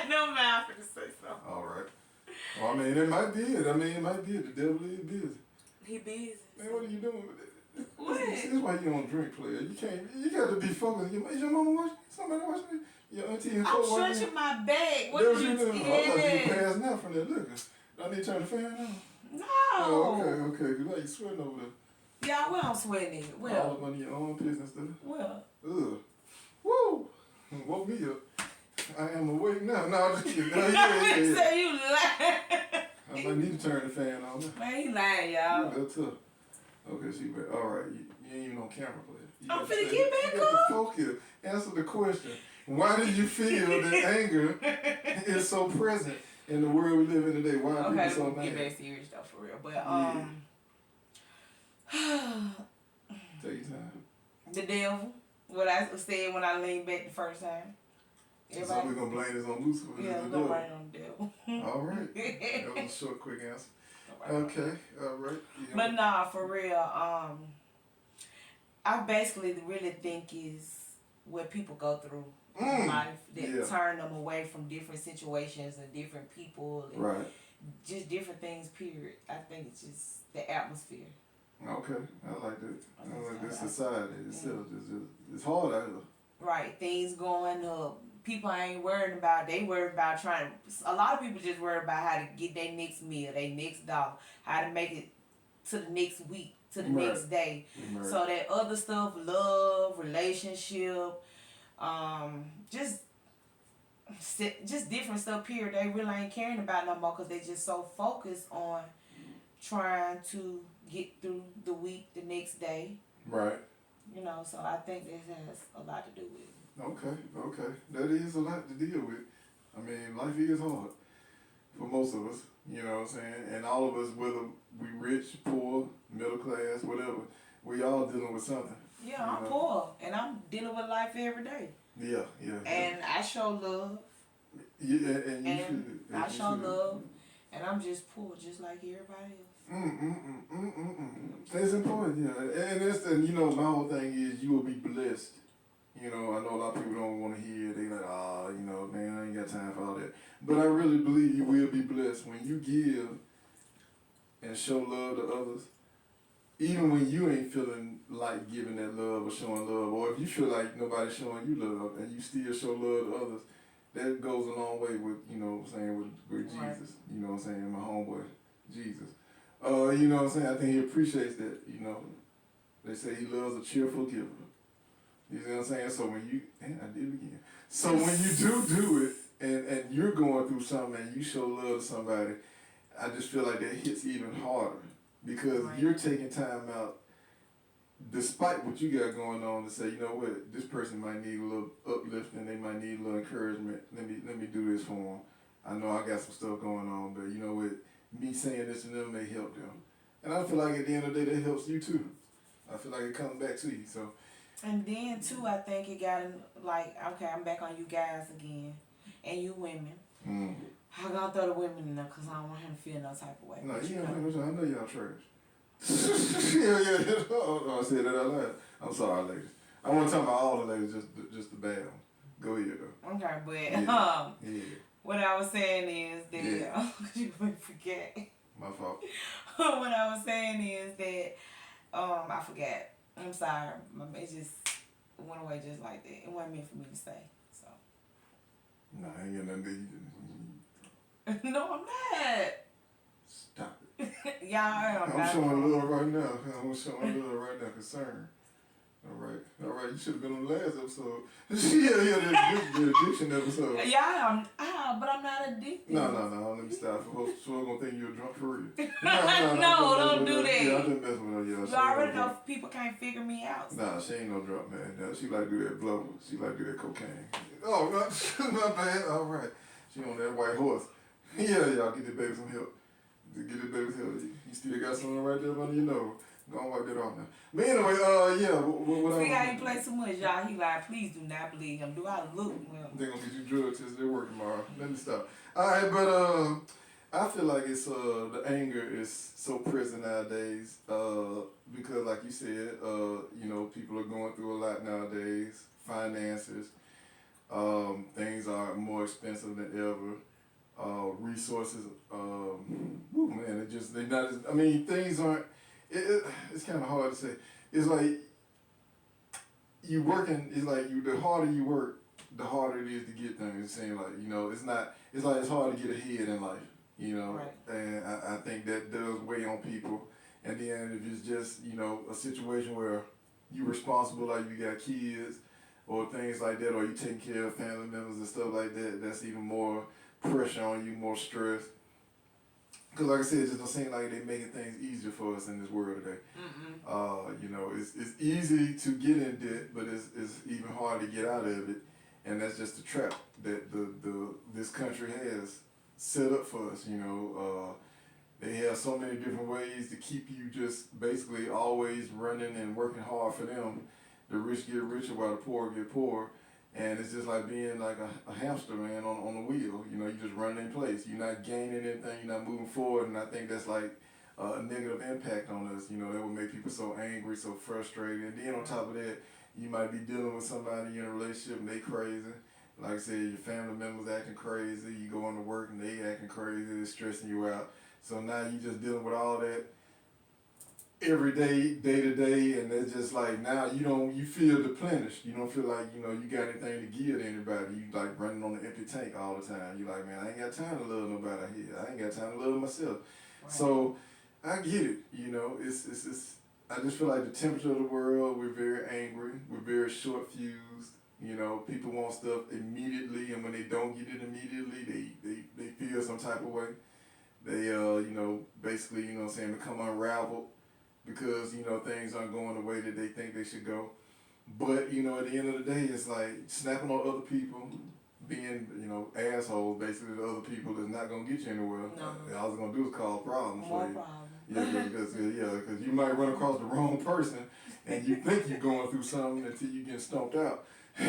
No mouth to say so. All right. Well, I mean, it might be it. The devil is busy. He busy. Man, what are you doing with it? What? This is why you don't drink, player. You got to be focused. Is your mama watching? Somebody watching? Your auntie and I'm watching? stretching my back. What That's you doing? doing? I thought you were passing out from that liquor. I need to turn the fan on. No. Oh, okay. Because like you sweating over there. Yeah, well, I'm sweating it. Well. All up under your own business stuff. Well. Ugh. Woo! Woke me up. I am awake now. No, I'm just kidding. No, Yeah. Say you lying. I might need to turn the fan on. Man, he lying, y'all. That's tough. Okay, she back. All right. You ain't even on camera, player. I'm finna get back up. Focus. Answer the question. Why do you feel that anger is so present in the world we live in today? Why are people so mad? Get back serious though, for real. But Take your time. The devil. What I said when I leaned back the first time. So we're gonna blame this on Lucifer. Yeah, we're gonna blame it on the devil. All right. That was a short, quick answer. Okay, all right. Yeah. But nah, for real, I basically really think is what people go through in life that turn them away from different situations and different people and just different things, period. I think it's just the atmosphere. Okay, I like that. I like this society itself. It's hard out here. Right, things going up. People ain't worried about. They worried about trying. A lot of people just worried about how to get their next meal, their next dollar, how to make it to the next week, to the next day. So that other stuff, love, relationship, just different stuff. Period. They really ain't caring about no more because they just so focused on trying to get through the week, the next day. Right. You know, so I think this has a lot to do with it. Okay. That is a lot to deal with. I mean, life is hard for most of us, you know what I'm saying? And all of us, whether we rich, poor, middle class, whatever, we all dealing with something. Yeah, I'm poor, and I'm dealing with life every day. Yeah. And I show love. Yeah, and you should. I show love, and I'm just poor, just like everybody else. It's important, yeah. And you know, my whole thing is you will be blessed. You know, I know a lot of people don't want to hear it. They like, you know, man, I ain't got time for all that. But I really believe you will be blessed when you give and show love to others. Even when you ain't feeling like giving that love or showing love, or if you feel like nobody's showing you love and you still show love to others, that goes a long way with, you know what I'm saying, with Jesus. You know what I'm saying, my homeboy, Jesus. You know what I'm saying, I think he appreciates that, you know. They say he loves a cheerful giver. You see what I'm saying? So when you, I did it again. So when you do it, and you're going through something and you show love to somebody, I just feel like that hits even harder. Because you're taking time out, despite what you got going on, to say, you know what, this person might need a little uplifting, they might need a little encouragement. Let me do this for them. I know I got some stuff going on, but you know what, me saying this to them may help them. And I feel like at the end of the day, that helps you too. I feel like it comes back to you. So. And then too, I think it got like, okay, I'm back on you guys again, and you women. I'm gonna throw the women in there because I don't want him to feel no type of way. No, you know, I know y'all trash. yeah. Oh, I said that out loud. I'm sorry, ladies. I want to talk about all the ladies, just the bad one. Go ahead, though. Okay, but what I was saying is that you forget. My fault. What I was saying is that I forgot. I'm sorry. It just went away just like that. It wasn't meant for me to say. So. Nah, I ain't got nothing to do. No, I'm not. Stop it. I'm showing love right now. I'm showing love right now. Concern. All right. You should have been on the last episode. the addiction episode. But I'm not addicted. No. Let me stop. So I'm gonna think you're drunk for real. No, don't do that. Yeah, I just messing with her. Yeah, you already know people can't figure me out. So. Nah, she ain't no drunk, man. She like to do that blow. She like to do that cocaine. Oh, not bad. All right. She on that white horse. Yeah, y'all get this baby some help. Get this baby some help. You still got something right there under your nose. Go and wipe that off now. But anyway, what see how he play too much, y'all. He like, please do not believe him. Do I look well? They're gonna get you drug tested. They're working tomorrow. Let me stop. All right, but I feel like it's the anger is so present nowadays. Because like you said, you know, people are going through a lot nowadays. Finances, things are more expensive than ever. Resources, man, they're not as, I mean, things aren't, it's kind of hard to say. It's like, you working, it's like, the harder you work, the harder it is to get things. It seems like, you know, it's hard to get ahead in life, you know, right. And I think that does weigh on people. And then if it's just, you know, a situation where you're responsible, like you got kids, or things like that, or you taking care of family members and stuff like that, that's even more pressure on you, more stress. Because like I said, it just don't seem like they're making things easier for us in this world today. You know, it's easy to get in debt, but it's even hard to get out of it. And that's just the trap that this country has set up for us, you know. They have so many different ways to keep you just basically always running and working hard for them. The rich get richer while the poor get poorer. And it's just like being like a hamster, man, on a wheel. You know, you just run in place. You're not gaining anything. You're not moving forward. And I think that's like a negative impact on us. You know, that would make people so angry, so frustrated. And then on top of that, you might be dealing with somebody in a relationship and they crazy. Like I said, your family members acting crazy. You go into work and they acting crazy. It's stressing you out. So now you just dealing with all that every day, day to day, and it's just like now you feel depleted. You don't feel like you got anything to give to anybody. You like running on an empty tank all the time. You like, man, I ain't got time to love nobody here. I ain't got time to love myself. Right. So I get it. It's I just feel like the temperature of the world. We're very angry. We're very short fused. People want stuff immediately, and when they don't get it immediately, they feel some type of way. They basically become unraveled because things aren't going the way that they think they should go. But at the end of the day, it's like snapping on other people, being assholes basically to other people is not gonna get you anywhere. No. All it's gonna do is cause problems for you. Because you might run across the wrong person, and you think you're going through something until you get stomped out.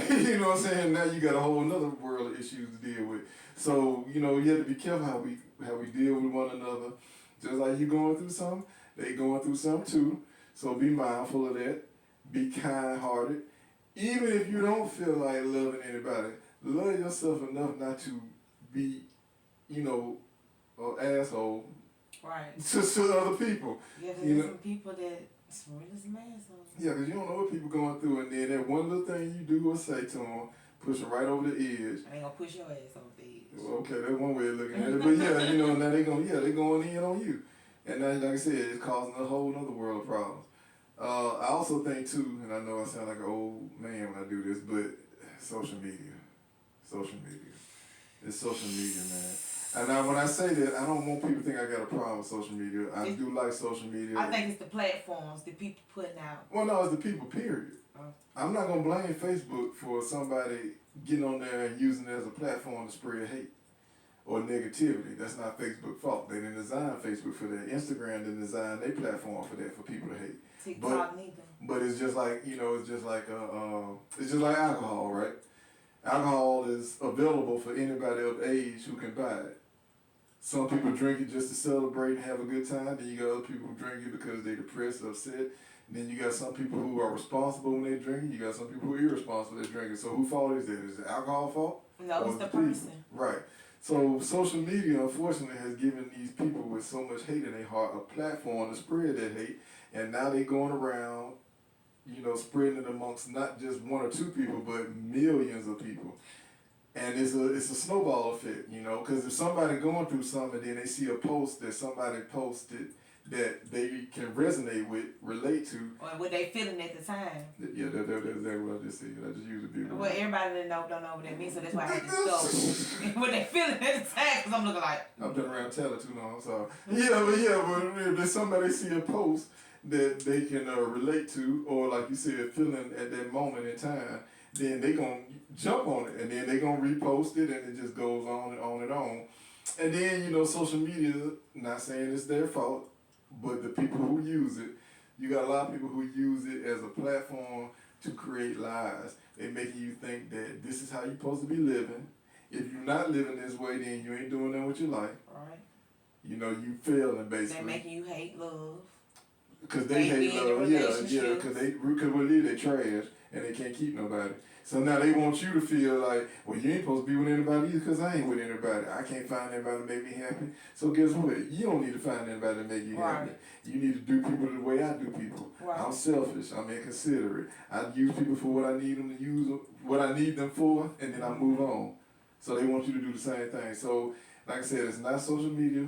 You know what I'm saying? Now you got a whole another world of issues to deal with. So you have to be careful how we deal with one another. Just like you going through something, they going through something too. So be mindful of that. Be kind-hearted. Even if you don't feel like loving anybody, love yourself enough not to be, an asshole. Right. To other people. Yeah, there's some people that really some assholes. Yeah, because you don't know what people going through, and then that one little thing you do or say to them, push them right over the edge. I ain't gonna push your ass over the edge. Okay, that's one way of looking at it. But yeah, now they going in on you. And now, like I said, it's causing a whole other world of problems. I also think too, and I know I sound like an old man when I do this, but social media. It's social media, man. And now when I say that, I don't want people to think I got a problem with social media. I do like social media. I think it's the platforms, the people putting out. Well, no, it's the people, period. I'm not going to blame Facebook for somebody getting on there and using it as a platform to spread hate or negativity. That's not Facebook's fault. They didn't design Facebook for that. Instagram didn't design their platform for that, for people to hate. TikTok neither. But it's just like, it's just like alcohol, right? Alcohol is available for anybody of age who can buy it. Some people drink it just to celebrate and have a good time. Then you got other people who drink it because they're depressed, upset. And then you got some people who are responsible when they drink it. You got some people who are irresponsible when they drink it. So whose fault is that? Is it alcohol's fault? No, it's the person. Right. So social media, unfortunately, has given these people with so much hate in their heart a platform to spread that hate. And now they're going around, spreading it amongst not just one or two people, but millions of people. And it's a snowball effect, because if somebody going through something and then they see a post that somebody posted that they can resonate with, relate to. Or what they feeling at the time. Yeah, that's exactly what I just said. I just used a big word. Well, everybody that don't know what that means, so that's why I had to stop. What they feeling at the time, because I'm looking like. I've been around telling too long, I'm sorry. But if somebody see a post that they can relate to, or like you said, feeling at that moment in time, then they gonna jump on it, and then they gonna repost it, and it just goes on and on and on. And then, social media, not saying it's their fault, but the people who use it, you got a lot of people who use it as a platform to create lies. They making you think that this is how you're supposed to be living. If you're not living this way, then you ain't doing that with your life. Right. You failing, basically. They're making you hate love. Because they hate love, because they trash, and they can't keep nobody. So now they want you to feel like, well, you ain't supposed to be with anybody either because I ain't with anybody. I can't find anybody to make me happy. So guess what? You don't need to find anybody to make you happy. You need to do people the way I do people. Right. I'm selfish. I'm inconsiderate. I use people for what I need them to use, what I need them for, and then I move on. So they want you to do the same thing. So, like I said, it's not social media,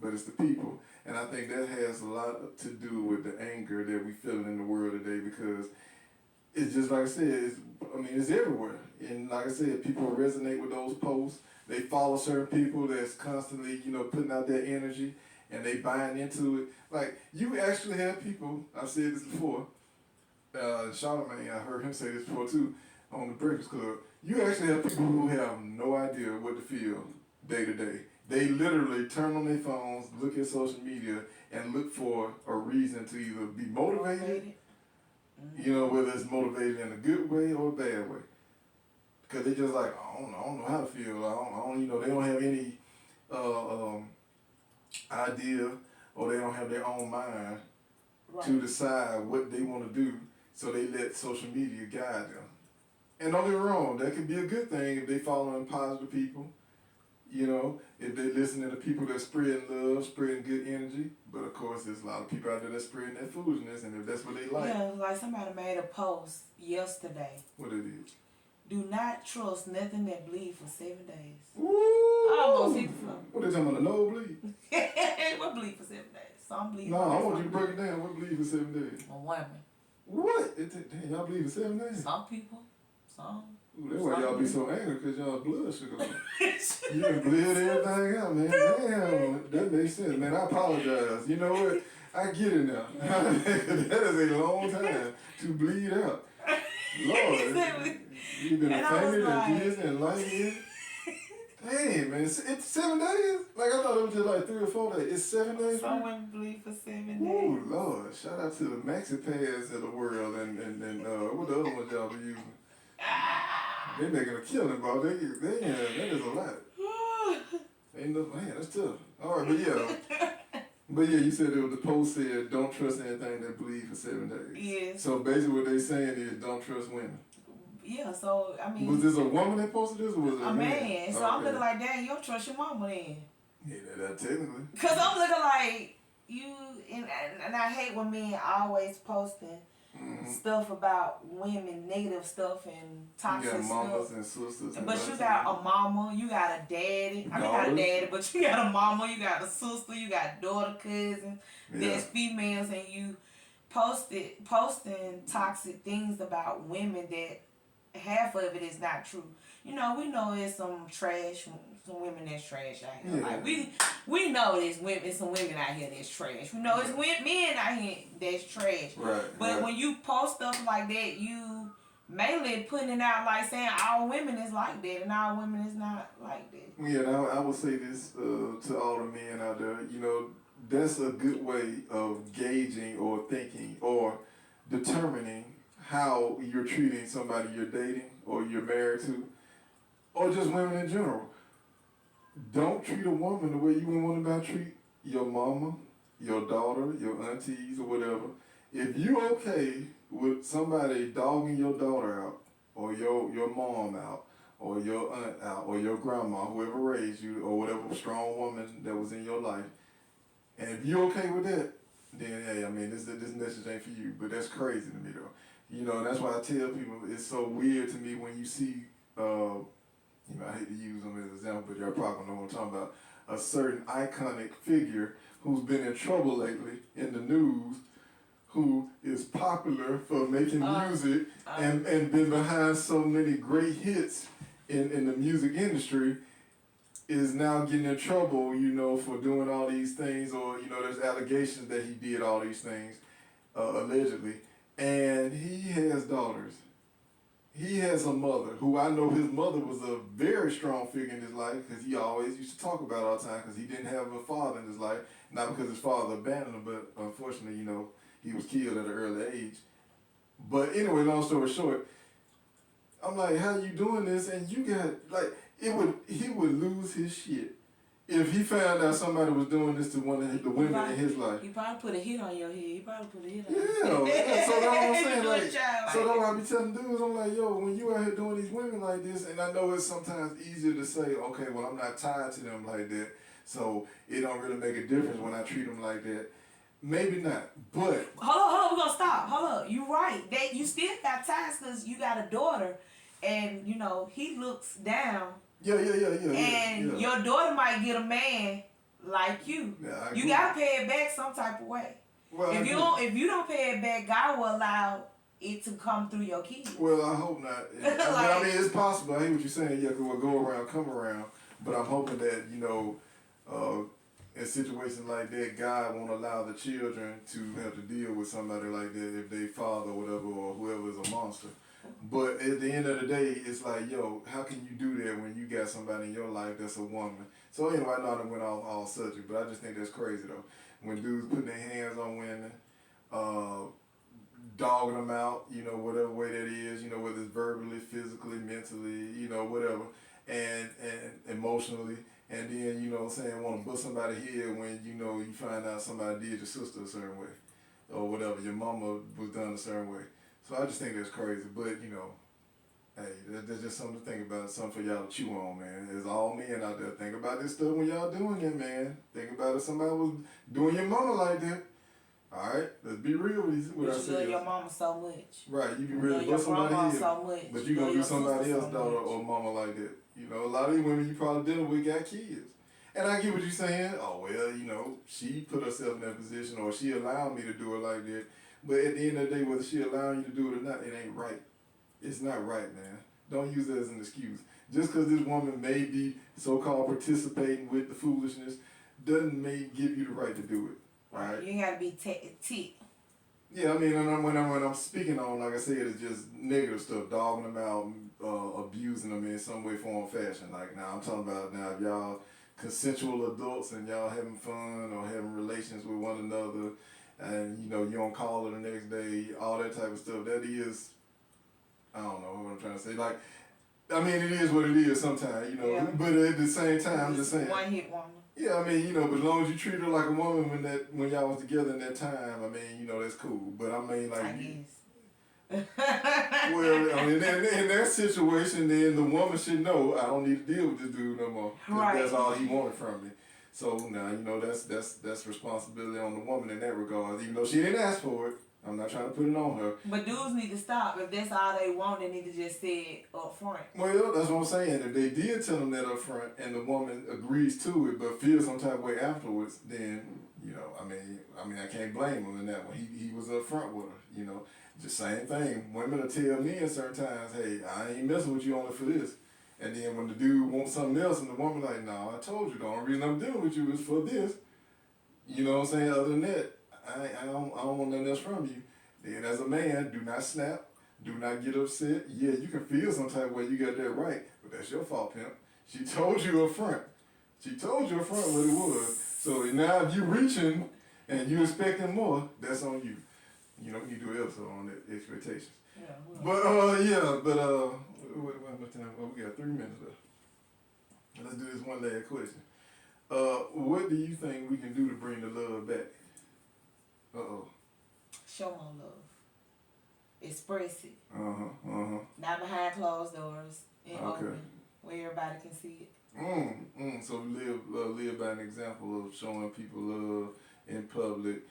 but it's the people. And I think that has a lot to do with the anger that we feeling in the world today, because it's just like I said, it's everywhere. And like I said, people resonate with those posts. They follow certain people that's constantly, putting out their energy, and they buying into it. Like, you actually have people, I've said this before, Charlamagne, I heard him say this before too, on the Breakfast Club. You actually have people who have no idea what to feel day to day. They literally turn on their phones, look at social media, and look for a reason to either be motivated, whether it's motivated in a good way or a bad way. Because they just like, I don't know how to feel. I don't they don't have any idea or they don't have their own mind Right. to decide what they want to do, so they let social media guide them. And don't get me wrong, that could be a good thing if they following positive people, you know, if they listening to people that spreading love, spreading good energy. But of course, there's a lot of people out there that spreading that foolishness, and if that's what they like. Yeah, like somebody made a post yesterday. What it is. Do not trust nothing that bleeds for 7 days. Woo! I almost hit the floor. What they talking about, the nosebleed? What bleed for 7 days? Some bleed. No, I want you to break it down. What bleed for 7 days? A woman. What? Damn, y'all bleed for 7 days? Some people. Some. Ooh, that's why y'all be so angry, because y'all blood sugar low. You done bled everything out, man. Damn, that makes sense. Man, I apologize. You know what? I get it now. That is a long time to bleed out. Lord, you've been offended and this and light. Dang, man, it's 7 days? Like, I thought it was just like 3 or 4 days. It's 7 days? Some women bleed for 7 days. Oh, Lord. Shout out to the maxi pads of the world and what the other ones y'all be using? They making a killing, bro. That is a lot. Ain't no, man, that's tough. All right, but yeah, you said it was the post said, don't trust anything that bleeds for 7 days. Yeah. So basically what they saying is, don't trust women. Yeah, so, I mean. Was this a woman that posted this, or was it a man? So okay. I'm looking like, dang, you don't trust your mama then. Yeah, that technically. Because I'm looking like, you, and I hate when men always posting stuff about women, negative stuff and toxic stuff. You got mamas stuff. and sisters. And but you got a mama, you got a daddy. I mean, not a daddy, but you got a mama, you got a sister, you got a daughter, cousin. There's females, and you posting toxic things about women that half of it is not true. You know, we know there's some trash, some women that's trash out here. Like we know there's some women out here that's trash. We know it's men out here that's trash. Right. But when you post stuff like that, you mainly putting it out like saying all women is like that and all women is not like that. Yeah, and I would say this to all the men out there. You know, that's a good way of gauging or thinking or determining how you're treating somebody you're dating or you're married to, or just women in general. Don't treat a woman the way you would want to treat your mama, your daughter, your aunties, or whatever. If you're okay with somebody dogging your daughter out, or your mom out, or your aunt out, or your grandma, whoever raised you, or whatever strong woman that was in your life, and if you're okay with that, then hey, I mean, this message ain't for you. But that's crazy to me, though. You know, and that's why I tell people it's so weird to me when you see, you know, I hate to use them as an example, but y'all probably know what I'm talking about, a certain iconic figure who's been in trouble lately in the news, who is popular for making music and been behind so many great hits in the music industry, is now getting in trouble, you know, for doing all these things, or, you know, there's allegations that he did all these things, allegedly. And he has daughters. He has a mother, who I know his mother was a very strong figure in his life, because he always used to talk about it all the time, because he didn't have a father in his life. Not because his father abandoned him, but unfortunately, you know, he was killed at an early age. But anyway, long story short, I'm like, how you doing this? And you got, like, he would lose his shit if he found out somebody was doing this to one of the women in his life. He probably put a hit on your head. He probably put a hit on your head. Yeah, so that's what I'm saying. Like, so that's like why I be telling dudes, I'm like, yo, when you out here doing these women like this, and I know it's sometimes easier to say, okay, well, I'm not tied to them like that, so it don't really make a difference when I treat them like that. Maybe not, but... Hold on, we're going to stop. Hold up. You're right. That you still got ties because you got a daughter, and, you know, he looks down. Yeah. And your daughter might get a man like you. Yeah, you gotta pay it back some type of way. Well, if you don't pay it back, God will allow it to come through your kids. Well, I hope not. I mean, it's possible. I hear what you're saying. Yeah, 'cause we'll go around, come around. But I'm hoping that, you know, in situations like that, God won't allow the children to have to deal with somebody like that if they father or whatever, or whoever is a monster. But at the end of the day, it's like, yo, how can you do that when you got somebody in your life that's a woman? So anyway, I know I went off all subject, but I just think that's crazy though. When dudes putting their hands on women, dogging them out, you know, whatever way that is, you know, whether it's verbally, physically, mentally, you know, whatever, and emotionally, and then, you know what I'm saying, want to bust somebody head when, you know, you find out somebody did your sister a certain way or whatever, your mama was done a certain way. So I just think that's crazy, but, you know, hey, that's just something to think about, something for y'all to chew on, man. There's all men out there. Think about this stuff when y'all doing it, man. Think about if somebody was doing your mama like that. All right, let's be real with what I said. You love your mama so much. Right, you can really bust somebody head, so much. but you gonna do somebody else's daughter or mama like that. You know, a lot of these women you probably dealing with got kids. And I get what you're saying. Oh, well, you know, she put herself in that position or she allowed me to do it like that. But at the end of the day, whether she allowing you to do it or not, it ain't right. It's not right, man. Don't use that as an excuse. Just because this woman may be so-called participating with the foolishness doesn't give you the right to do it. Right. You ain't gotta be tick. Yeah, I mean, when I'm speaking on, like I said, it's just negative stuff, dogging them out, abusing them in some way, form, or fashion. Like now, I'm talking about now if y'all consensual adults and y'all having fun or having relations with one another, and you know you don't call her the next day, all that type of stuff. That is, I don't know what I'm trying to say. Like, I mean, it is what it is sometimes, you know. Yeah. But at the same time, I'm just saying. One hit wonder. Yeah, I mean, you know, but as long as you treat her like a woman when y'all was together in that time, I mean, you know, that's cool. But I mean, like, I guess. Well, I mean, in that situation, then the woman should know I don't need to deal with this dude no more. Right. That's all he wanted from me. So now, you know, that's responsibility on the woman in that regard. Even though she didn't ask for it, I'm not trying to put it on her. But dudes need to stop. If that's all they want, they need to just say it up front. Well, that's what I'm saying. If they did tell them that up front and the woman agrees to it but feels some type of way afterwards, then, you know, I mean, I can't blame him in that one. He was up front with her, you know. Just same thing. Women will tell me at certain times, hey, I ain't messing with you only for this. And then when the dude wants something else and the woman like, no, I told you the only reason I'm dealing with you is for this. You know what I'm saying? Other than that, I don't want nothing else from you. Then as a man, do not snap. Do not get upset. Yeah, you can feel some type of way, you got that right, but that's your fault, pimp. She told you up front. She told you up front what it was. So now if you reaching and you expecting more, that's on you. You know, we need to do an episode on that, expectations. Yeah, what time? Oh, we got 3 minutes left. Let's do this one last question. What do you think we can do to bring the love back? Show more love. Express it. Not behind closed doors. In open, where everybody can see it. So live by an example of showing people love in public,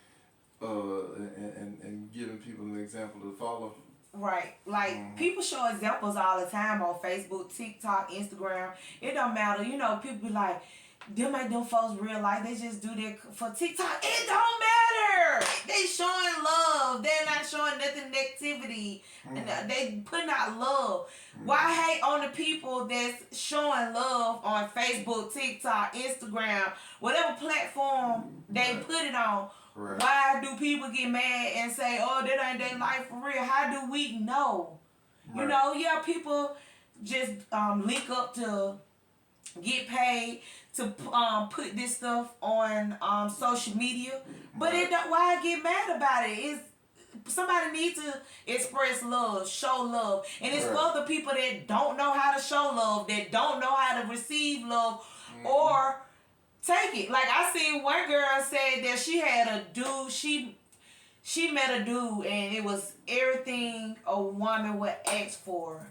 and giving people an example to follow. Right. Like, people show examples all the time on Facebook, TikTok, Instagram. It don't matter. You know, people be like, them ain't them folks real life. They just do that for TikTok. It don't matter. They showing love. They're not showing nothing negativity. They putting out love. Why hate on the people that's showing love on Facebook, TikTok, Instagram, whatever platform they put it on? Right. Why do people get mad and say, oh, that ain't their life for real? How do we know? Right. You know, yeah, people just link up to get paid to put this stuff on social media. But why get mad about it? Somebody needs to express love, show love. And it's for the people that don't know how to show love, that don't know how to receive love, or take it. Like, I seen one girl said that she had a dude, she met a dude, and it was everything a woman would ask for.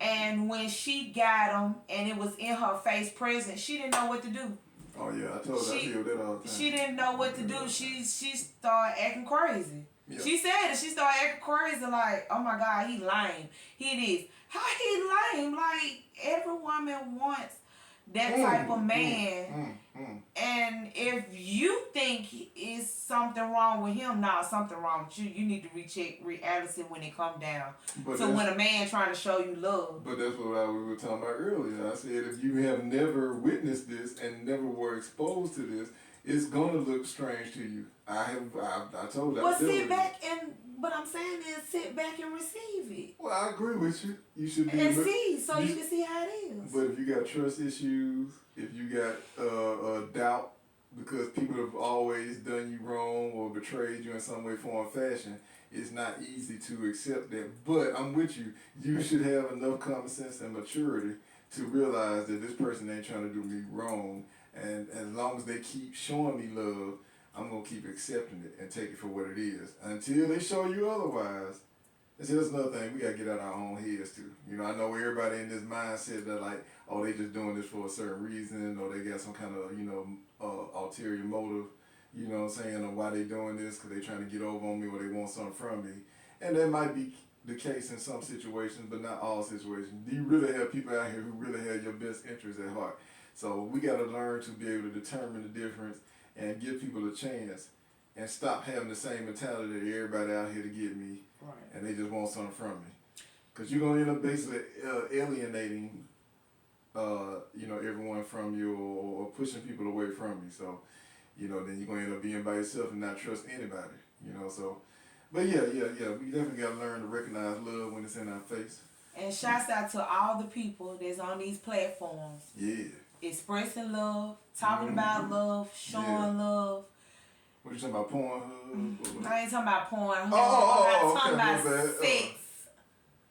And when she got him, and it was in her face present, she didn't know what to do. Oh yeah, I told her I feel that all the time. She didn't know what to do. She started acting crazy. Yeah. She said it. She started acting crazy, like, oh my God, he lame. He this. How he lame? Like, every woman wants that type of man. And if you think is something wrong with him, something wrong with you. You need to recheck reality when it come down. So when a man trying to show you love. But that's what we were talking about earlier. I said if you have never witnessed this and never were exposed to this, it's gonna look strange to you. I told you. Well, sit back and. What I'm saying is sit back and receive it. Well, I agree with you. You should be and see, so you can see how it is. But if you got trust issues, if you got doubt because people have always done you wrong or betrayed you in some way, form, or fashion, it's not easy to accept that. But I'm with you. You should have enough common sense and maturity to realize that this person ain't trying to do me wrong, and as long as they keep showing me love, I'm gonna keep accepting it and take it for what it is until they show you otherwise. And see, that's another thing, we gotta get out our own heads too. You know, I know everybody in this mindset that like, oh, they just doing this for a certain reason, or they got some kind of, you know, ulterior motive, you know what I'm saying, or why they doing this, because they trying to get over on me, or they want something from me. And that might be the case in some situations, but not all situations. You really have people out here who really have your best interests at heart. So we gotta learn to be able to determine the difference and give people a chance and stop having the same mentality that everybody out here to get me, right, and they just want something from me. Because you're going to end up basically alienating, you know, everyone from you, or pushing people away from you. So, you know, then you're going to end up being by yourself and not trust anybody, you know. So, but yeah. We definitely got to learn to recognize love when it's in our face. And shouts out to all the people that's on these platforms. Yeah. Expressing love, talking about love, showing love. What you talking about, Pornhub? I ain't talking about Pornhub. I'm not talking about sex.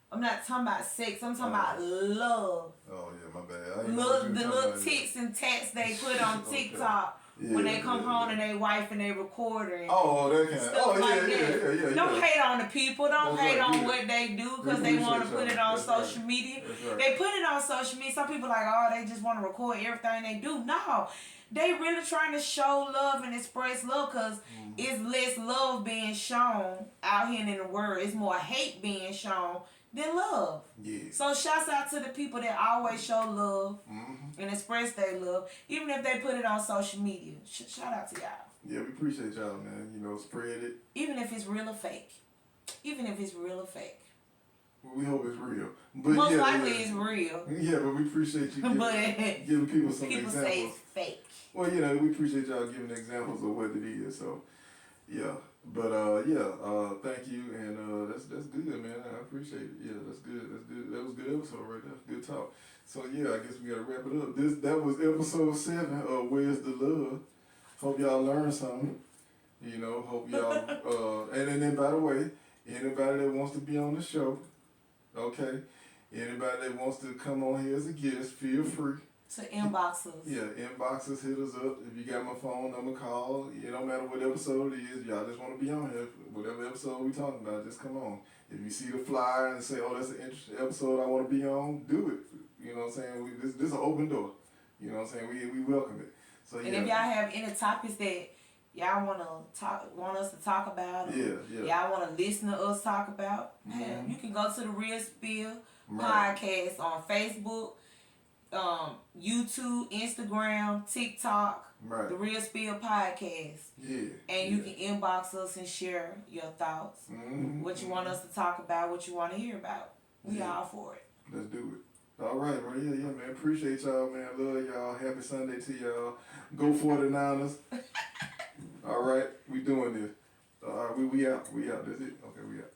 I'm not talking about sex. I'm talking about love. Oh yeah, my bad. The little ticks and tats they put on TikTok when they come home and they wife and they recording. That kind of stuff like that. Yeah. Don't hate on the people. Don't hate on what they do because they want to put it on social media. Right. They put it on social media. Some people like, oh, they just want to record everything they do. No. They really trying to show love and express love because it's less love being shown out here in the world. It's more hate being shown than love. Yeah. So shouts out to the people that always show love and express their love, even if they put it on social media. Shout out to y'all. Yeah, we appreciate y'all, man. You know, spread it. Even if it's real or fake. Even if it's real or fake. Well, we hope it's real. But most likely it's real. Yeah, but we appreciate you giving people some people examples. Say it's fake. Well, you know, we appreciate y'all giving examples of what it is. So, yeah. But, thank you. And that's good, man. I appreciate it. Yeah, that's good. That was a good episode right there. Good talk. So, yeah, I guess we got to wrap it up. That was episode 7 of Where's the Love? Hope y'all learned something. You know, hope y'all, and then, by the way, anybody that wants to be on the show, okay, anybody that wants to come on here as a guest, feel free. To inbox us. Yeah, inbox us, hit us up. If you got my phone number, call. It don't matter what episode it is. Y'all just want to be on here. Whatever episode we talking about, just come on. If you see the flyer and say, oh, that's an interesting episode I want to be on, do it. You know what I'm saying? This is an open door. You know what I'm saying? We welcome it. So, yeah. And if y'all have any topics that y'all want us to talk about, y'all want to listen to us talk about, you can go to the Real Spill Podcast on Facebook, YouTube, Instagram, TikTok, the Real Spill Podcast. Yeah. And you can inbox us and share your thoughts, what you want us to talk about, what you want to hear about. We all for it. Let's do it. All right, bro. Yeah, man. Appreciate y'all, man. Love y'all. Happy Sunday to y'all. Go 49ers. All right, we doing this. All right, we out. We out. That's it. Okay, we out.